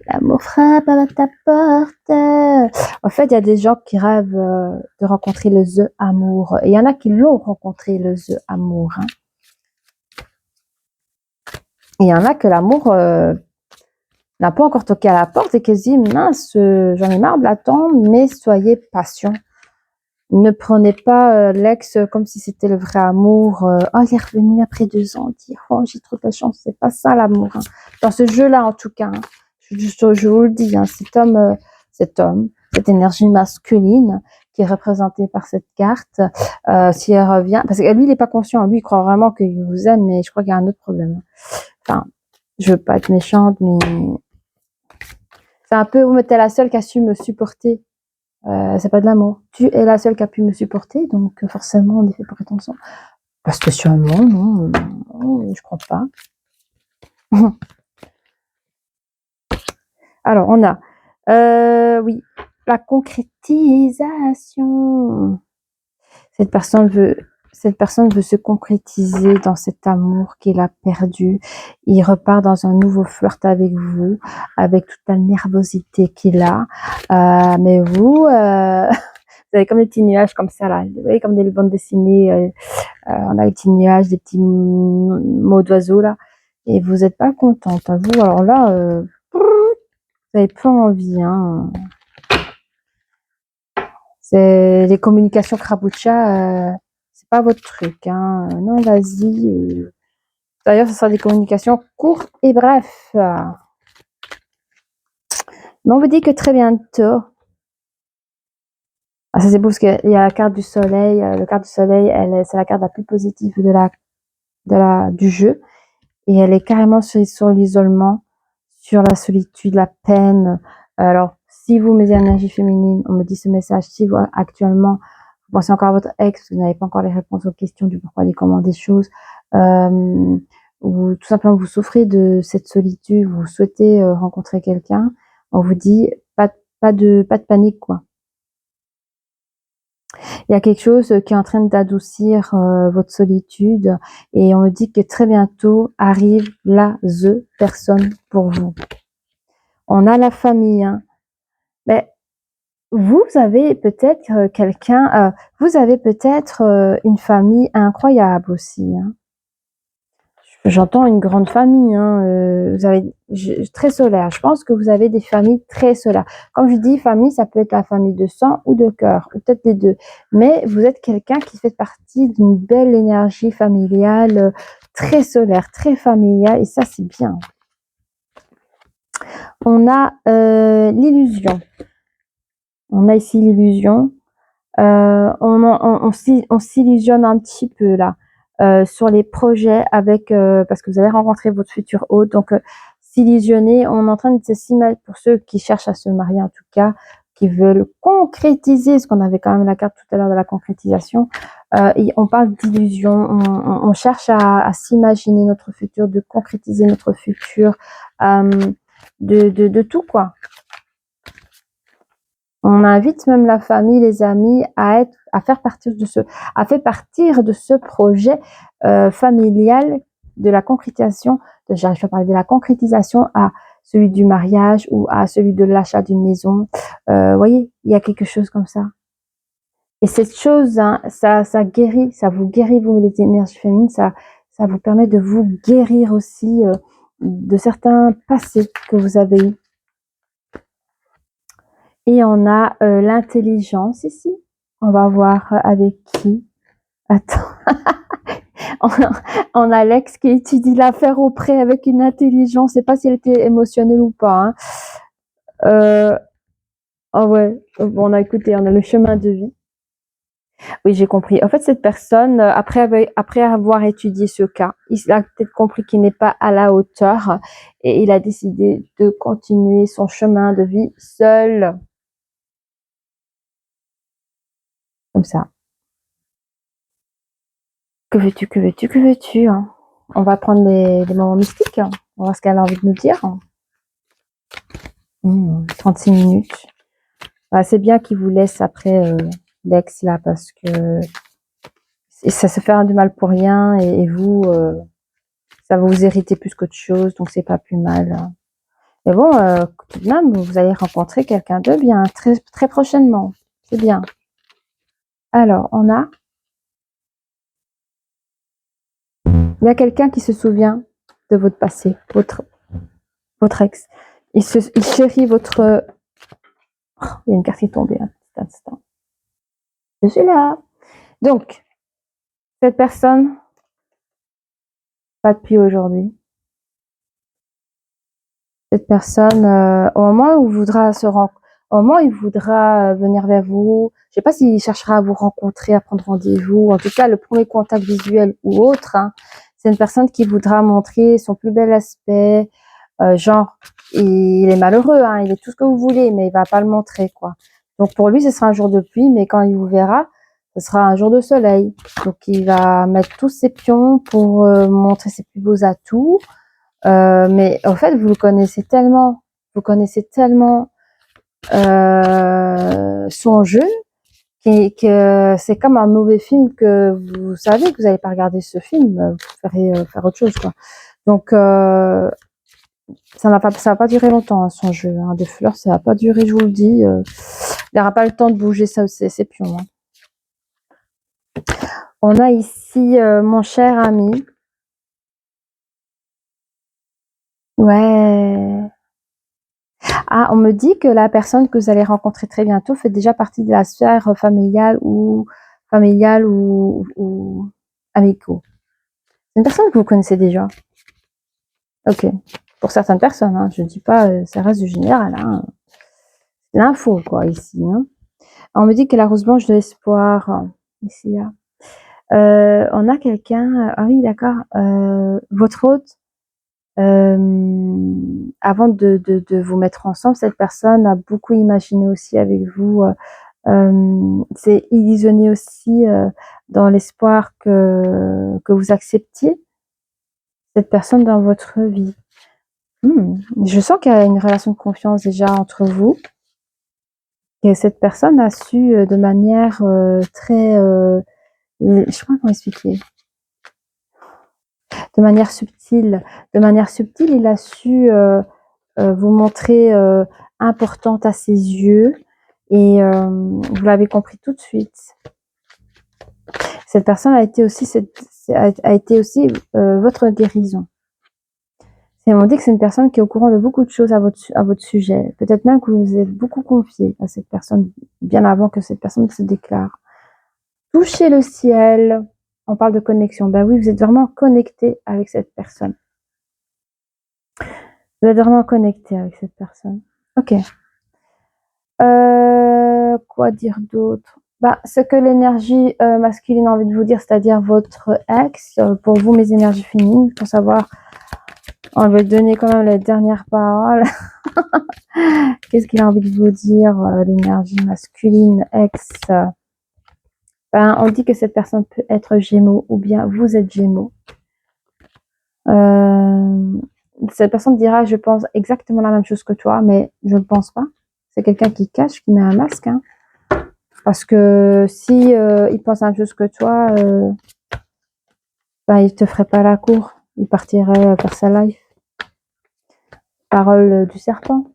L'amour frappe à ta porte. En fait, il y a des gens qui rêvent de rencontrer le The Amour. Et il y en a qui l'ont rencontré, le The Amour, hein. Et il y en a que l'amour n'a pas encore toqué à la porte et qui se dit, mince, j'en ai marre de l'attendre, mais soyez patient. Ne prenez pas l'ex comme si c'était le vrai amour. Oh, il est revenu après 2 ans. Dire, oh, j'ai trop de la chance. C'est pas ça l'amour, hein. Dans ce jeu-là, en tout cas, hein. Je vous le dis, hein, cette énergie masculine qui est représentée par cette carte, si elle revient, parce que lui, il n'est pas conscient. Lui, il croit vraiment qu'il vous aime, mais je crois qu'il y a un autre problème. Enfin, je veux pas être méchante, mais c'est un peu, vous mettez la seule qui a su me supporter. C'est pas de l'amour. Tu es la seule qui a pu me supporter, donc forcément on est fait pour être ensemble. Pas spécialement, non, je crois pas. Alors on a, oui, la concrétisation. Cette personne veut se concrétiser dans cet amour qu'il a perdu. Il repart dans un nouveau flirt avec vous, avec toute la nervosité qu'il a. Mais vous, vous avez comme des petits nuages comme ça là, vous voyez, comme des bandes dessinées. On a des petits nuages, des petits mots d'oiseaux là, et vous n'êtes pas contente, hein, vous. Alors là, vous avez pas envie, hein. C'est les communications craboucha, c'est pas votre truc, hein. Non, vas-y. D'ailleurs, ce sera des communications courtes et bref. Mais on vous dit que très bientôt. Ah, ça c'est beau parce qu'il y a la carte du soleil. Le carte du soleil, c'est la carte la plus positive du jeu. Et elle est carrément sur l'isolement, sur la solitude, la peine. Alors, si vous, mes énergies féminines, on me dit ce message, si vous, actuellement, vous pensez encore à votre ex, vous n'avez pas encore les réponses aux questions du pourquoi, du comment des choses, ou tout simplement vous souffrez de cette solitude, vous souhaitez rencontrer quelqu'un, on vous dit pas de panique, quoi. Il y a quelque chose qui est en train d'adoucir votre solitude et on me dit que très bientôt arrive the personne pour vous. On a la famille, hein. Mais vous avez peut-être quelqu'un, vous avez peut-être une famille incroyable aussi, hein. J'entends une grande famille, hein, vous avez très solaire. Je pense que vous avez des familles très solaires. Quand je dis famille, ça peut être la famille de sang ou de cœur, ou peut-être les deux. Mais vous êtes quelqu'un qui fait partie d'une belle énergie familiale, très solaire, très familiale, et ça, c'est bien. On a l'illusion. On a ici l'illusion. On s'illusionne un petit peu là sur les projets avec parce que vous allez rencontrer votre futur hôte. Donc s'illusionner, on est en train de s'imaginer, pour ceux qui cherchent à se marier en tout cas, qui veulent concrétiser, parce qu'on avait quand même la carte tout à l'heure de la concrétisation. On parle d'illusion, on cherche à s'imaginer notre futur, de concrétiser notre futur, de tout quoi. On invite même la famille, les amis à faire partir de ce projet familial, de la concrétisation, j'arrive pas à parler de la concrétisation, à celui du mariage ou à celui de l'achat d'une maison. Voyez, il y a quelque chose comme ça. Et cette chose, hein, ça guérit, ça vous guérit, vous les énergies féminines, ça vous permet de vous guérir aussi de certains passés que vous avez eus. Et on a l'intelligence ici. On va voir avec qui. Attends. On a Alex qui étudie l'affaire auprès avec une intelligence. Je ne sais pas si elle était émotionnelle ou pas. Hein. Oh ouais. Bon, on a écouté, on a le chemin de vie. Oui, j'ai compris. En fait, cette personne, après avoir étudié ce cas, il a peut-être compris qu'il n'est pas à la hauteur et il a décidé de continuer son chemin de vie seul. Comme ça. Que veux-tu, que veux-tu, que veux-tu, hein? On va prendre des moments mystiques. On va voir ce qu'elle a envie de nous dire. 36 minutes. Bah, c'est bien qu'il vous laisse après l'ex là, parce que ça se fait du mal pour rien et vous, ça va vous irriter plus qu'autre chose, donc c'est pas plus mal. Hein. Mais bon, tout de même, vous allez rencontrer quelqu'un de bien très, très prochainement. C'est bien. Alors, on a... Il y a quelqu'un qui se souvient de votre passé, votre ex. Il chérit votre... Oh, il y a une carte qui est tombée un petit instant. Je suis là. Donc, cette personne, pas depuis aujourd'hui. Cette personne, au moment où il voudra au moment où il voudra venir vers vous, je sais pas s'il cherchera à vous rencontrer, à prendre rendez-vous, en tout cas le premier contact visuel ou autre, hein, c'est une personne qui voudra montrer son plus bel aspect, genre, il est malheureux, hein, il est tout ce que vous voulez, mais il va pas le montrer, quoi. Donc pour lui, ce sera un jour de pluie, mais quand il vous verra, ce sera un jour de soleil. Donc il va mettre tous ses pions pour montrer ses plus beaux atouts. Mais en fait, vous connaissez tellement son jeu que c'est comme un mauvais film que vous savez que vous n'allez pas regarder ce film, vous préférez faire autre chose, quoi. Donc ça va pas durer longtemps, hein, son jeu, hein, des fleurs, ça va pas durer, je vous le dis. Il n'aura pas le temps de bouger ses pions. Hein. On a ici mon cher ami. Ouais. Ah, on me dit que la personne que vous allez rencontrer très bientôt fait déjà partie de la sphère familiale ou amicaux. C'est une personne que vous connaissez déjà. Ok. Pour certaines personnes, hein, je dis pas, ça reste du général. Hein. L'info, quoi, ici. Hein. On me dit que la rose blanche de l'espoir, ici, là. On a quelqu'un, ah oui, d'accord, votre hôte, avant de vous mettre ensemble, cette personne a beaucoup imaginé aussi avec vous, c'est illusionné aussi dans l'espoir que vous acceptiez cette personne dans votre vie. Je sens qu'il y a une relation de confiance déjà entre vous. Et cette personne a su de manière très... je sais pas comment expliquer. De manière subtile. De manière subtile, il a su vous montrer importante à ses yeux. Et vous l'avez compris tout de suite. Cette personne a été aussi, votre guérison. On dit que c'est une personne qui est au courant de beaucoup de choses à votre sujet. Peut-être même que vous vous êtes beaucoup confié à cette personne, bien avant que cette personne se déclare. Touchez le ciel. On parle de connexion. Ben oui, vous êtes vraiment connecté avec cette personne. Vous êtes vraiment connecté avec cette personne. Ok. Quoi dire d'autre? Bah, ce que l'énergie masculine a envie de vous dire, c'est-à-dire votre ex, pour vous, mes énergies féminines, pour savoir, on va donner quand même les dernières paroles. Qu'est-ce qu'il a envie de vous dire, l'énergie masculine, ex? Ben, on dit que cette personne peut être Gémeaux ou bien vous êtes Gémeaux. Cette personne dira, je pense exactement la même chose que toi, mais je ne pense pas. C'est quelqu'un qui cache, qui met un masque. Hein. Parce que si il pense la même chose que toi, ben, il te ferait pas la cour. Il partirait faire sa life. Parole du serpent.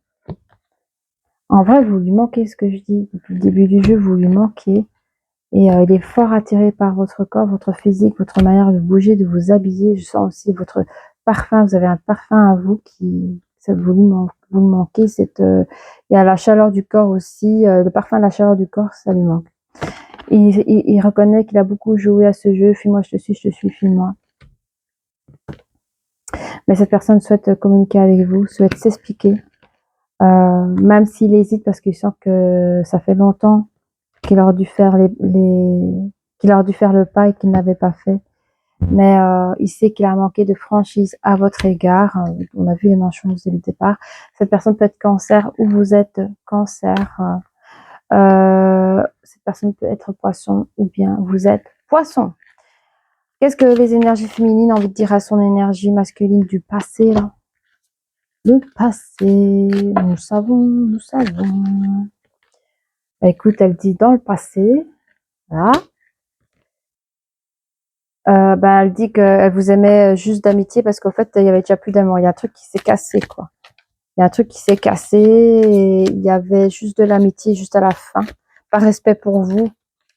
En vrai, vous lui manquez ce que je dis. Depuis le début du jeu, vous lui manquez. Et il est fort attiré par votre corps, votre physique, votre manière de bouger, de vous habiller. Je sens aussi votre parfum. Vous avez un parfum à vous qui, ça vous lui manquez. Il y a la chaleur du corps aussi. Le parfum de la chaleur du corps, ça lui manque. Il reconnaît qu'il a beaucoup joué à ce jeu. Fuis-moi, je te suis, fuis-moi. Mais cette personne souhaite communiquer avec vous, souhaite s'expliquer. Même s'il hésite parce qu'il sent que ça fait longtemps qu'il aurait dû faire qu'il aurait dû faire le pas et qu'il n'avait pas fait. Mais il sait qu'il a manqué de franchise à votre égard. On a vu les mentions dès le départ. Cette personne peut être cancer ou vous êtes cancer. Cette personne peut être poisson ou bien vous êtes poisson. Qu'est-ce que les énergies féminines ont envie de dire à son énergie masculine du passé là? Le passé, nous savons, nous savons. Bah, écoute, elle dit dans le passé, là. Bah, elle dit qu'elle vous aimait juste d'amitié parce qu'en fait, il y avait déjà plus d'amour. Il y a un truc qui s'est cassé, quoi. Il y a un truc qui s'est cassé et il y avait juste de l'amitié juste à la fin. Par respect pour vous,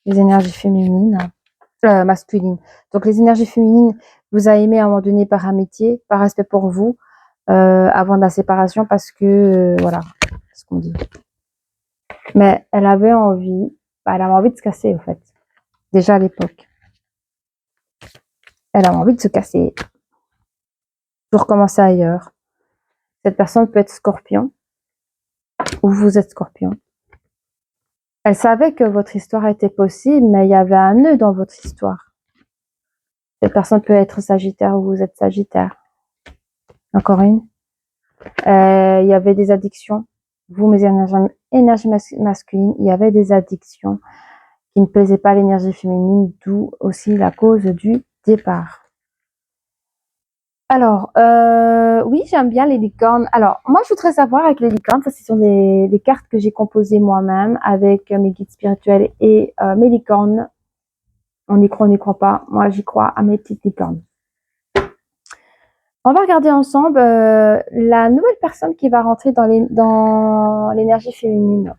les énergies féminines, masculines. Donc, les énergies féminines vous a aimé à un moment donné par amitié, par respect pour vous, avant la séparation parce que, voilà, c'est ce qu'on dit. Mais elle avait envie, elle avait envie de se casser, en fait. Déjà à l'époque. Elle avait envie de se casser pour recommencer ailleurs. Cette personne peut être scorpion ou vous êtes scorpion. Elle savait que votre histoire était possible, mais il y avait un nœud dans votre histoire. Cette personne peut être sagittaire ou vous êtes sagittaire. Encore une. Il y avait des addictions. Vous, mes énergies masculines, il y avait des addictions qui ne plaisaient pas à l'énergie féminine, d'où aussi la cause du départ. Alors, oui, j'aime bien les licornes. Alors, moi, je voudrais savoir avec les licornes, ça, ce sont des cartes que j'ai composées moi-même avec mes guides spirituels et mes licornes. On y croit, on n'y croit pas. Moi, j'y crois à mes petites licornes. On va regarder ensemble la nouvelle personne qui va rentrer dans l'énergie féminine.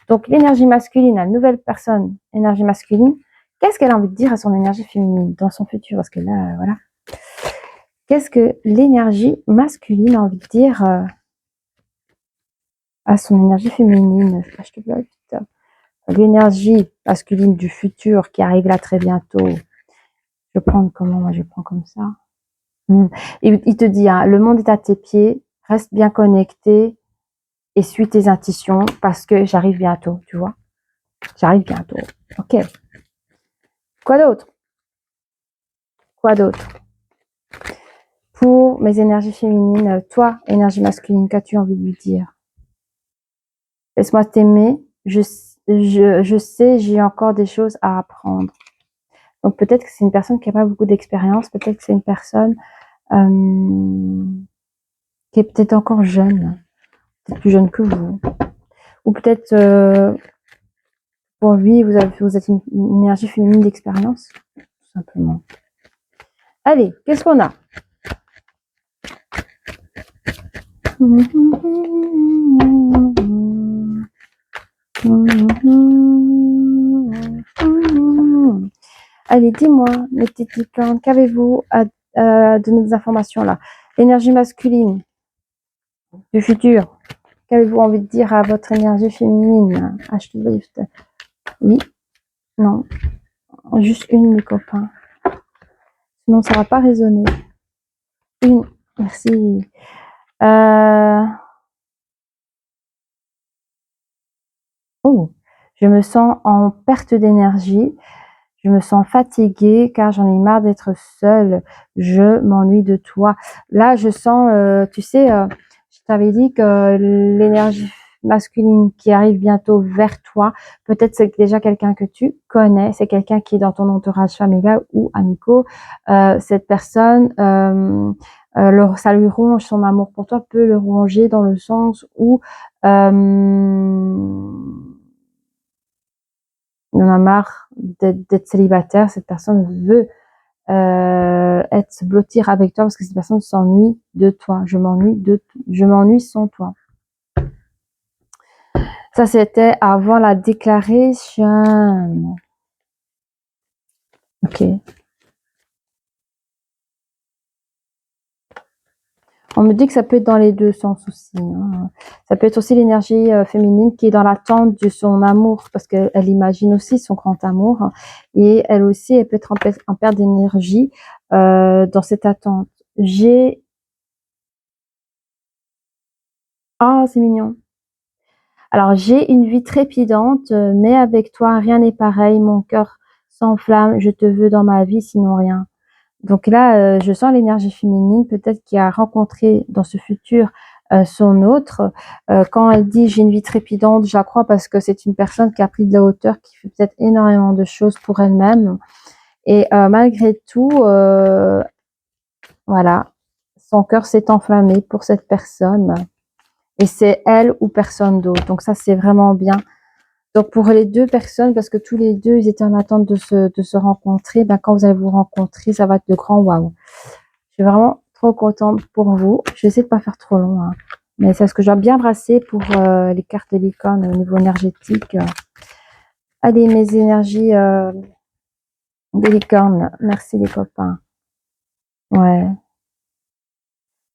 Donc, l'énergie masculine, la nouvelle personne, énergie masculine, qu'est-ce qu'elle a envie de dire à son énergie féminine dans son futur? Parce que là, voilà. Qu'est-ce que l'énergie masculine a envie de dire à son énergie féminine? Je te bloque, putain. L'énergie masculine du futur qui arrive là très bientôt. Je vais prendre comment? Moi, je prends comme ça. Il te dit, hein, le monde est à tes pieds, reste bien connecté et suis tes intuitions parce que j'arrive bientôt, tu vois. J'arrive bientôt. Ok. Quoi d'autre? Quoi d'autre? Pour mes énergies féminines, toi, énergie masculine, qu'as-tu envie de lui dire? Laisse-moi t'aimer. Je sais, j'ai encore des choses à apprendre. Donc peut-être que c'est une personne qui n'a pas beaucoup d'expérience. Peut-être que c'est une personne qui est peut-être encore jeune. Peut-être plus jeune que vous. Ou peut-être pour lui, vous êtes une énergie féminine d'expérience. Tout simplement. Allez, qu'est-ce qu'on a? Allez, dis-moi, mes petites licornes, qu'avez-vous à donner des informations là? L'énergie masculine du futur. Qu'avez-vous envie de dire à votre énergie féminine? Lift. Oui, non, juste une, les copains. Sinon, ça va pas résonner. Une, merci. Oh, je me sens en perte d'énergie. Je me sens fatiguée car j'en ai marre d'être seule. Je m'ennuie de toi. Là, je sens, tu sais, je t'avais dit que l'énergie masculine qui arrive bientôt vers toi, peut-être c'est déjà quelqu'un que tu connais, c'est quelqu'un qui est dans ton entourage familial ou amicaux. Cette personne, ça lui ronge, son amour pour toi peut le ronger dans le sens où il en a marre d'être célibataire. Cette personne veut être blottir avec toi parce que cette personne s'ennuie de toi. Je m'ennuie sans toi. Ça, c'était avant la déclaration. Ok. On me dit que ça peut être dans les deux sens aussi. Hein. Ça peut être aussi l'énergie féminine qui est dans l'attente de son amour parce qu'elle imagine aussi son grand amour. Et elle aussi, elle peut être en perte d'énergie dans cette attente. Ah, c'est mignon. Alors, j'ai une vie trépidante, mais avec toi, rien n'est pareil. Mon cœur s'enflamme. Je te veux dans ma vie, sinon rien. Donc là, je sens l'énergie féminine, peut-être qui a rencontré dans ce futur son autre. Quand elle dit j'ai une vie trépidante, je la crois parce que c'est une personne qui a pris de la hauteur, qui fait peut-être énormément de choses pour elle-même. Et malgré tout, voilà, son cœur s'est enflammé pour cette personne. Et c'est elle ou personne d'autre. Donc ça, c'est vraiment bien. Donc pour les deux personnes, parce que tous les deux, ils étaient en attente de se rencontrer, ben, quand vous allez vous rencontrer, ça va être de grand waouh. Je suis vraiment trop contente pour vous. Je vais essayer de pas faire trop long, hein. Mais c'est ce que je dois bien brasser pour les cartes de licorne au niveau énergétique. Allez, mes énergies des licornes. Merci les copains. Ouais.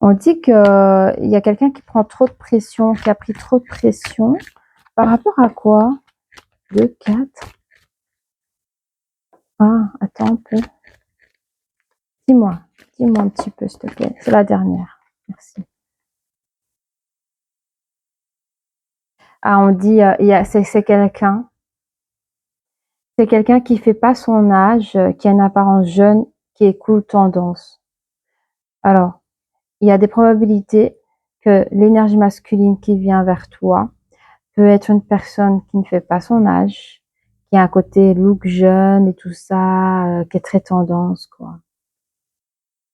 On dit que il y a quelqu'un qui prend trop de pression, qui a pris trop de pression. Par rapport à quoi? 2, 4. Ah, attends un peu. Dis-moi un petit peu, s'il te plaît. C'est la dernière. Merci. Ah, on dit, c'est quelqu'un. C'est quelqu'un qui fait pas son âge, qui a une apparence jeune, qui est cool tendance. Alors, il y a des probabilités que l'énergie masculine qui vient vers toi peut être une personne qui ne fait pas son âge, qui a un côté look jeune et tout ça, qui est très tendance, quoi.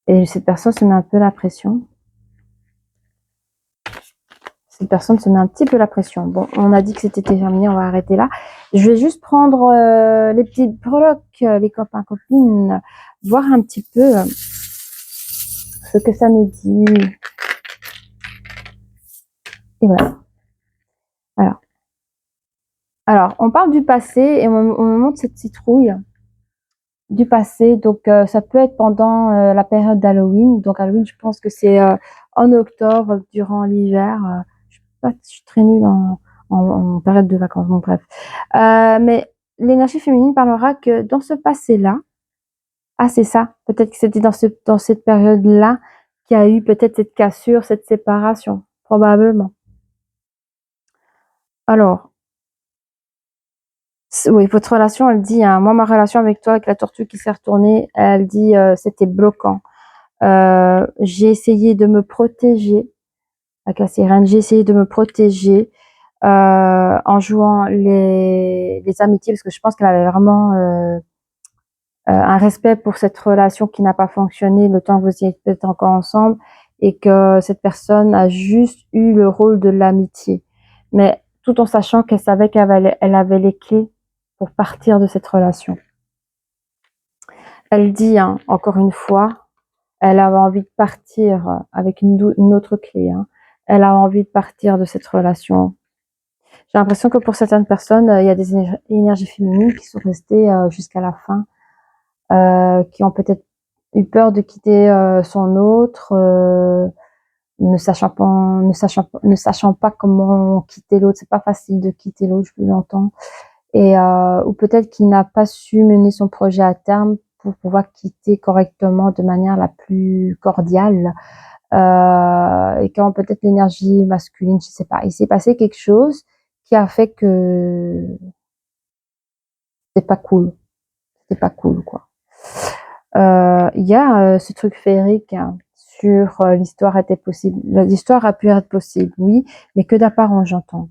Et cette personne se met un peu la pression. Cette personne se met un petit peu la pression. Bon, on a dit que c'était terminé, on va arrêter là. Je vais juste prendre les petits breloques, les copains, copines, voir un petit peu ce que ça nous dit. Et voilà. Alors, on parle du passé et on montre cette citrouille du passé. Donc, ça peut être pendant la période d'Halloween. Donc, Halloween, je pense que c'est en octobre, durant l'hiver. Je suis très nulle en période de vacances. Bon, bref. Mais l'énergie féminine parlera que dans ce passé-là, ah, c'est ça. Peut-être que c'était dans cette période-là qu'il y a eu peut-être cette cassure, cette séparation. Probablement. Alors, oui, votre relation, elle dit, hein, moi, ma relation avec toi, avec la tortue qui s'est retournée, elle dit, c'était bloquant. J'ai essayé de me protéger avec la sirène, j'ai essayé de me protéger en jouant les amitiés, parce que je pense qu'elle avait vraiment un respect pour cette relation qui n'a pas fonctionné le temps que vous êtes encore ensemble et que cette personne a juste eu le rôle de l'amitié. Mais tout en sachant qu'elle savait elle avait les clés pour partir de cette relation. Elle dit, hein, encore une fois, elle avait envie de partir avec une autre clé. Hein. Elle a envie de partir de cette relation. J'ai l'impression que pour certaines personnes, il y a des énergies féminines qui sont restées jusqu'à la fin, qui ont peut-être eu peur de quitter son autre, ne sachant pas comment quitter l'autre. C'est pas facile de quitter l'autre, je l'entends. Et ou peut-être qu'il n'a pas su mener son projet à terme pour pouvoir quitter correctement de manière la plus cordiale. Et quand peut-être l'énergie masculine, je sais pas, il s'est passé quelque chose qui a fait que c'était pas cool, c'était pas cool quoi. Il y a ce truc féerique hein, sur l'histoire était possible. L'histoire a pu être possible, oui, mais que d'apparence, j'entends.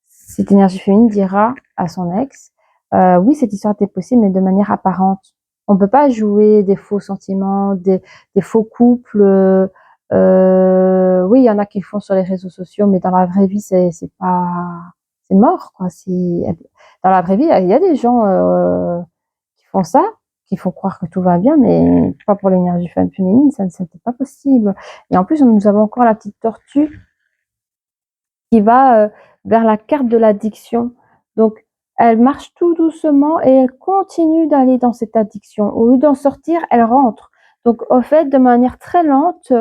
Cette énergie féminine dira à son ex, oui, cette histoire était possible, mais de manière apparente. On peut pas jouer des faux sentiments, des faux couples. Oui, il y en a qui le font sur les réseaux sociaux, mais dans la vraie vie, c'est pas, c'est mort, quoi. Dans la vraie vie, il y a des gens qui font ça, qui font croire que tout va bien, mais pas pour l'énergie féminine, ça n'était pas possible. Et en plus, nous avons encore la petite tortue qui va vers la carte de l'addiction. Donc, elle marche tout doucement et elle continue d'aller dans cette addiction. Au lieu d'en sortir, elle rentre. Donc, au fait, de manière très lente,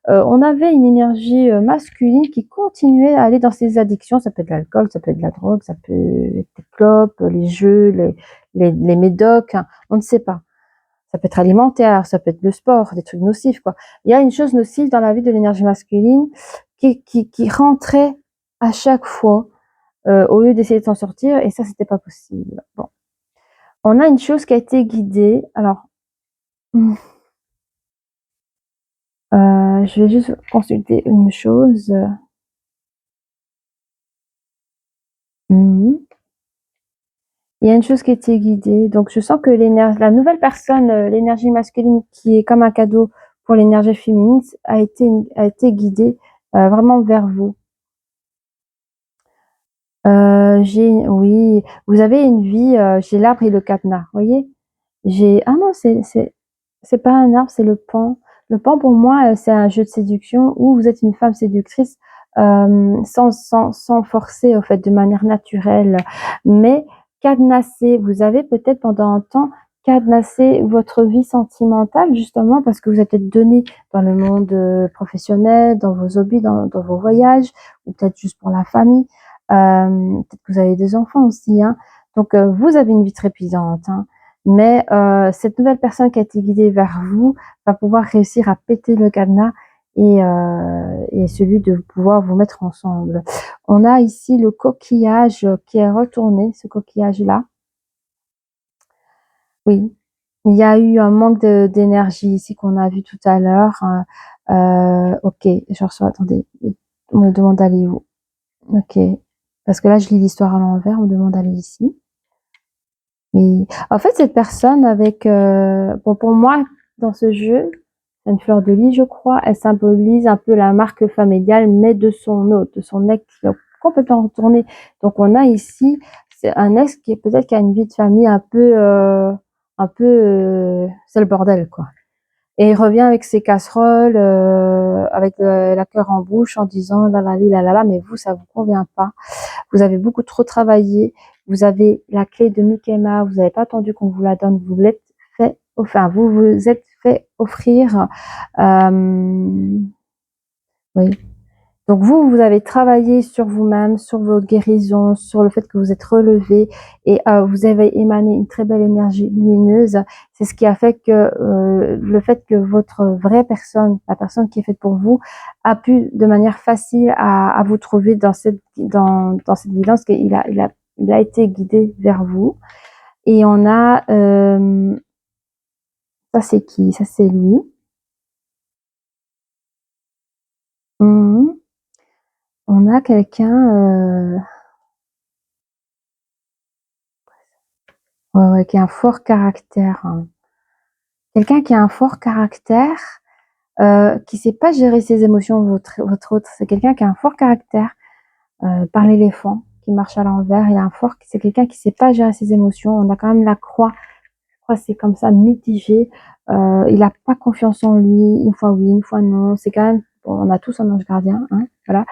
on avait une énergie masculine qui continuait à aller dans ces addictions. Ça peut être l'alcool, ça peut être la drogue, ça peut être les clopes, les jeux, les médocs, hein, on ne sait pas. Ça peut être alimentaire, ça peut être le sport, des trucs nocifs, quoi. Il y a une chose nocive dans la vie de l'énergie masculine qui rentrait à chaque fois au lieu d'essayer de s'en sortir, et ça, c'était pas possible. Bon. On a une chose qui a été guidée. Alors, je vais juste consulter une chose. Il y a une chose qui a été guidée. Donc, je sens que la nouvelle personne, l'énergie masculine qui est comme un cadeau pour l'énergie féminine, a été guidée vraiment vers vous. Oui, vous avez une vie, j'ai l'arbre et le cadenas, voyez? Ah non, c'est pas un arbre, c'est le pan. Le pan pour moi, c'est un jeu de séduction où vous êtes une femme séductrice, sans forcer, au fait, de manière naturelle. Mais cadenasser, vous avez peut-être pendant un temps cadenassé votre vie sentimentale justement parce que vous êtes peut-être donné dans le monde, professionnel, dans vos hobbies, dans vos voyages ou peut-être juste pour la famille. Peut-être que vous avez des enfants aussi, hein. Donc vous avez une vie trépidante, hein. Mais cette nouvelle personne qui a été guidée vers vous va pouvoir réussir à péter le cadenas et celui de pouvoir vous mettre ensemble. On a ici le coquillage qui est retourné, ce coquillage-là. Oui, il y a eu un manque d'énergie ici qu'on a vu tout à l'heure. Ok, je reçois, attendez, on me demande d'aller où? Ok, parce que là je lis l'histoire à l'envers, on me demande d'aller ici. Et en fait, cette personne avec, bon, pour moi, dans ce jeu, une fleur de lis, je crois, elle symbolise un peu la marque familiale, mais de son hôte, de son ex qui a complètement retourné. Donc, on a ici, c'est un ex qui est peut-être qui a une vie de famille c'est le bordel, quoi. Et il revient avec ses casseroles, avec la cœur en bouche en disant là là là là là, mais vous, ça vous convient pas. Vous avez beaucoup trop travaillé. Vous avez la clé de Mickey Mouse. Vous n'avez pas attendu qu'on vous la donne. Vous l'êtes fait, enfin, vous vous êtes fait offrir. Oui. Donc vous avez travaillé sur vous-même, sur votre guérison, sur le fait que vous êtes relevé et vous avez émané une très belle énergie lumineuse. C'est ce qui a fait que le fait que votre vraie personne, la personne qui est faite pour vous, a pu de manière facile à vous trouver dans cette guidance il a été guidé vers vous. Et on a ça c'est qui? Ça c'est lui. On a quelqu'un ouais, ouais, qui a un fort caractère, hein. Quelqu'un qui a un fort caractère, qui sait pas gérer ses émotions, votre autre, c'est quelqu'un qui a un fort caractère, par l'éléphant qui marche à l'envers, c'est quelqu'un qui sait pas gérer ses émotions. On a quand même la croix. La croix, c'est comme ça, mitigé. Il a pas confiance en lui, une fois oui, une fois non. C'est quand même, bon, on a tous un ange gardien, hein, voilà.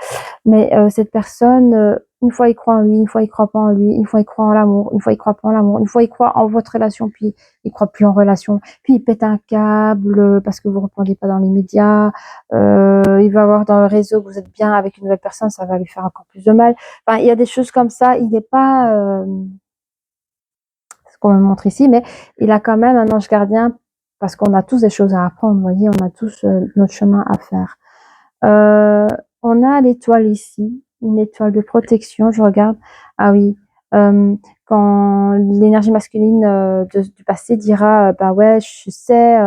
Mais cette personne, une fois il croit en lui, une fois il croit pas en lui, une fois il croit en l'amour, une fois il croit pas en l'amour, une fois il croit en votre relation, puis il croit plus en relation, puis il pète un câble parce que vous répondez pas dans les médias, il va voir dans le réseau que vous êtes bien avec une nouvelle personne, ça va lui faire encore plus de mal. Enfin, il y a des choses comme ça, il n'est pas, ce qu'on me montre ici, mais il a quand même un ange gardien parce qu'on a tous des choses à apprendre, vous voyez, on a tous notre chemin à faire. Euh, on a l'étoile ici, une étoile de protection. Je regarde. Ah oui. Quand l'énergie masculine du passé dira, bah ouais, je sais,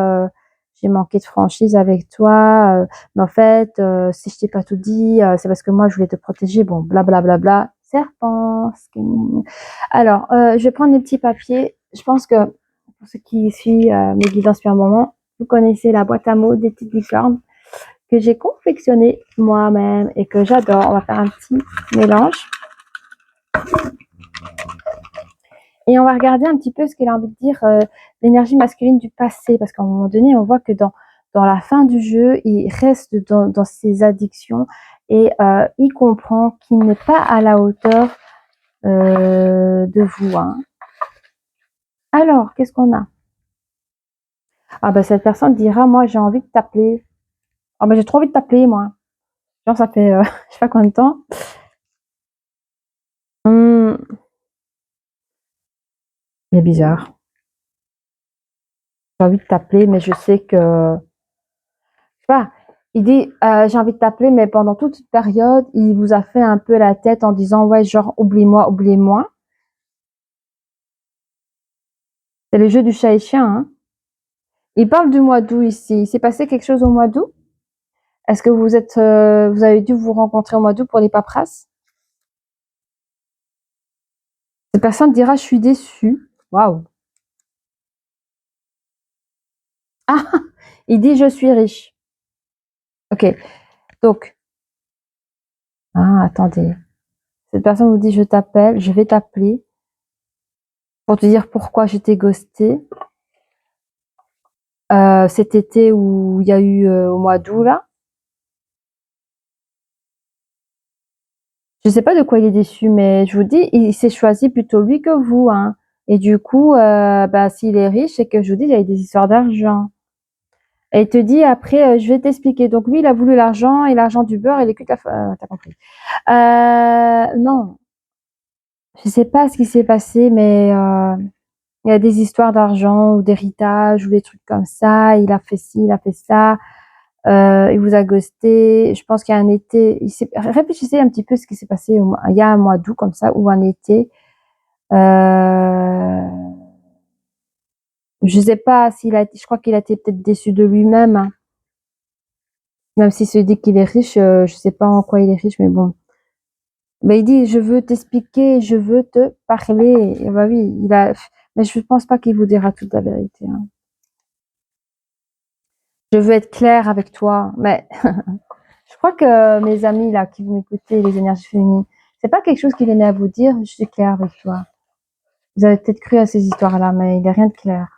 j'ai manqué de franchise avec toi, mais en fait, si je t'ai pas tout dit, c'est parce que moi je voulais te protéger. Bon, blablabla. Bla, bla, bla. Serpent. Alors, je vais prendre les petits papiers. Je pense que pour ceux qui suivent mes guidances depuis un moment, vous connaissez la boîte à mots des petites licornes que j'ai confectionné moi-même et que j'adore. On va faire un petit mélange. Et on va regarder un petit peu ce qu'elle a envie de dire, l'énergie masculine du passé. Parce qu'à un moment donné, on voit que dans la fin du jeu, il reste dans ses addictions et il comprend qu'il n'est pas à la hauteur de vous. Hein. Alors, qu'est-ce qu'on a? Ah ben cette personne dira, moi j'ai envie de t'appeler. Ah ben j'ai trop envie de t'appeler, moi. Genre ça fait, je sais pas combien de temps. Il est bizarre. J'ai envie de t'appeler, mais je sais que, je sais pas, il dit, j'ai envie de t'appeler, mais pendant toute cette période, il vous a fait un peu la tête en disant, ouais, genre, oublie-moi, oublie-moi. C'est le jeu du chat et chien, hein. Il parle du mois d'août ici. Il s'est passé quelque chose au mois d'août? Est-ce que vous avez dû vous rencontrer au mois d'août pour les paperasses? Cette personne dira, je suis déçue. Waouh. Ah, il dit, je suis riche. Ok. Donc, ah, attendez. Cette personne vous dit, je t'appelle, je vais t'appeler pour te dire pourquoi je t'ai ghosté. Cet été où il y a eu au mois d'août là. Je sais pas de quoi il est déçu, mais je vous dis, il s'est choisi plutôt lui que vous, hein. Et du coup, bah, s'il est riche, c'est que je vous dis, il y a des histoires d'argent. Et il te dit après, je vais t'expliquer. Donc lui, il a voulu l'argent et l'argent du beurre et les culs, t'as compris. Non, je sais pas ce qui s'est passé, mais il y a des histoires d'argent ou d'héritage ou des trucs comme ça. Il a fait ci, il a fait ça. Il vous a ghosté. Je pense qu'il y a un été. Réfléchissez un petit peu ce qui s'est passé il y a un mois d'août comme ça ou un été. Euh, je sais pas je crois qu'il a été peut-être déçu de lui-même. Hein. Même s'il se dit qu'il est riche, je sais pas en quoi il est riche, mais bon. Mais il dit, je veux t'expliquer, je veux te parler. Et bah oui, mais je pense pas qu'il vous dira toute la vérité. Hein. Je veux être clair avec toi, mais je crois que mes amis là qui vous m'écoutez, les énergies féminines, c'est pas quelque chose qu'il aimait à vous dire. Je suis claire avec toi. Vous avez peut-être cru à ces histoires-là, mais il n'y a rien de clair.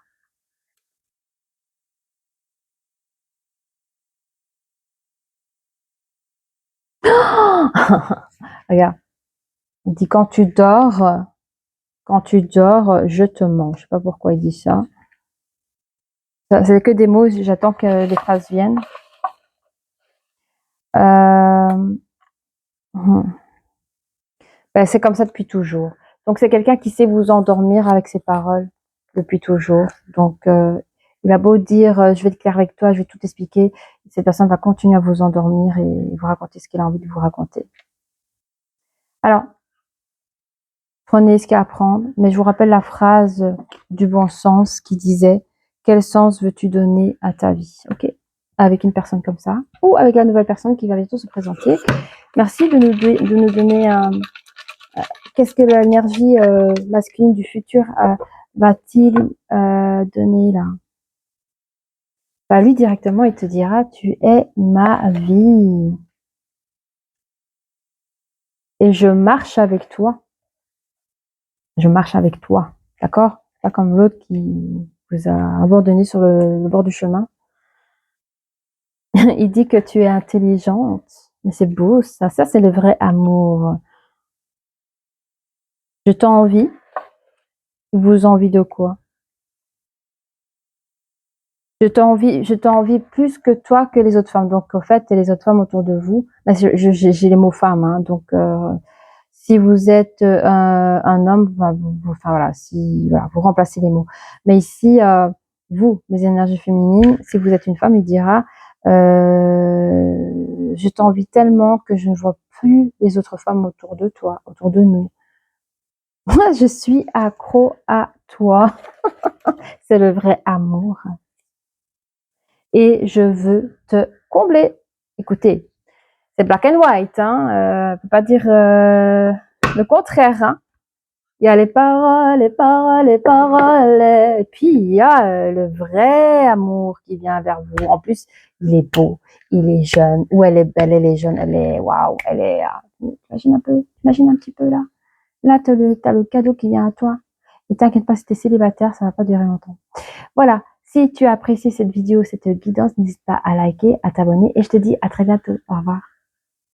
Regarde, il dit quand tu dors, je te mens. Je sais pas pourquoi il dit ça. C'est que des mots. J'attends que les phrases viennent. Euh, ben, c'est comme ça depuis toujours. Donc c'est quelqu'un qui sait vous endormir avec ses paroles depuis toujours. Donc il a beau dire je vais être clair avec toi, je vais tout expliquer, cette personne va continuer à vous endormir et vous raconter ce qu'il a envie de vous raconter. Alors, prenez ce qu'il y a à prendre, mais je vous rappelle la phrase du bon sens qui disait quel sens veux-tu donner à ta vie? Ok, avec une personne comme ça, ou avec la nouvelle personne qui va bientôt se présenter. Merci de nous donner un qu'est-ce que l'énergie masculine du futur va-t-il donner là? Bah, lui directement, il te dira, tu es ma vie et je marche avec toi. Je marche avec toi, d'accord? Pas comme l'autre qui vous a abandonné sur le bord du chemin. Il dit que tu es intelligente, mais c'est beau ça. Ça c'est le vrai amour. Je t'envie. Vous envie de quoi? Je t'envie plus que toi, que les autres femmes. Donc, en fait, les autres femmes autour de vous, là, j'ai les mots femmes, hein, donc, si vous êtes un homme, enfin voilà, si voilà, vous remplacez les mots. Mais ici, vous, les énergies féminines, si vous êtes une femme, il dira, je t'envie tellement que je ne vois plus les autres femmes autour de toi, autour de nous. Moi, je suis accro à toi. C'est le vrai amour. Et je veux te combler. Écoutez, c'est black and white, hein. Peut pas dire le contraire, hein. Il y a les paroles, les paroles, les paroles, et puis il y a le vrai amour qui vient vers vous. En plus, il est beau, il est jeune, ou elle est belle, elle est jeune, elle est waouh, elle est. Imagine un petit peu là. Là, t'as le cadeau qui vient à toi. Et t'inquiète pas, si t'es célibataire, ça va pas durer longtemps. Voilà. Si tu as apprécié cette vidéo, cette guidance, n'hésite pas à liker, à t'abonner, et je te dis à très bientôt. Au revoir.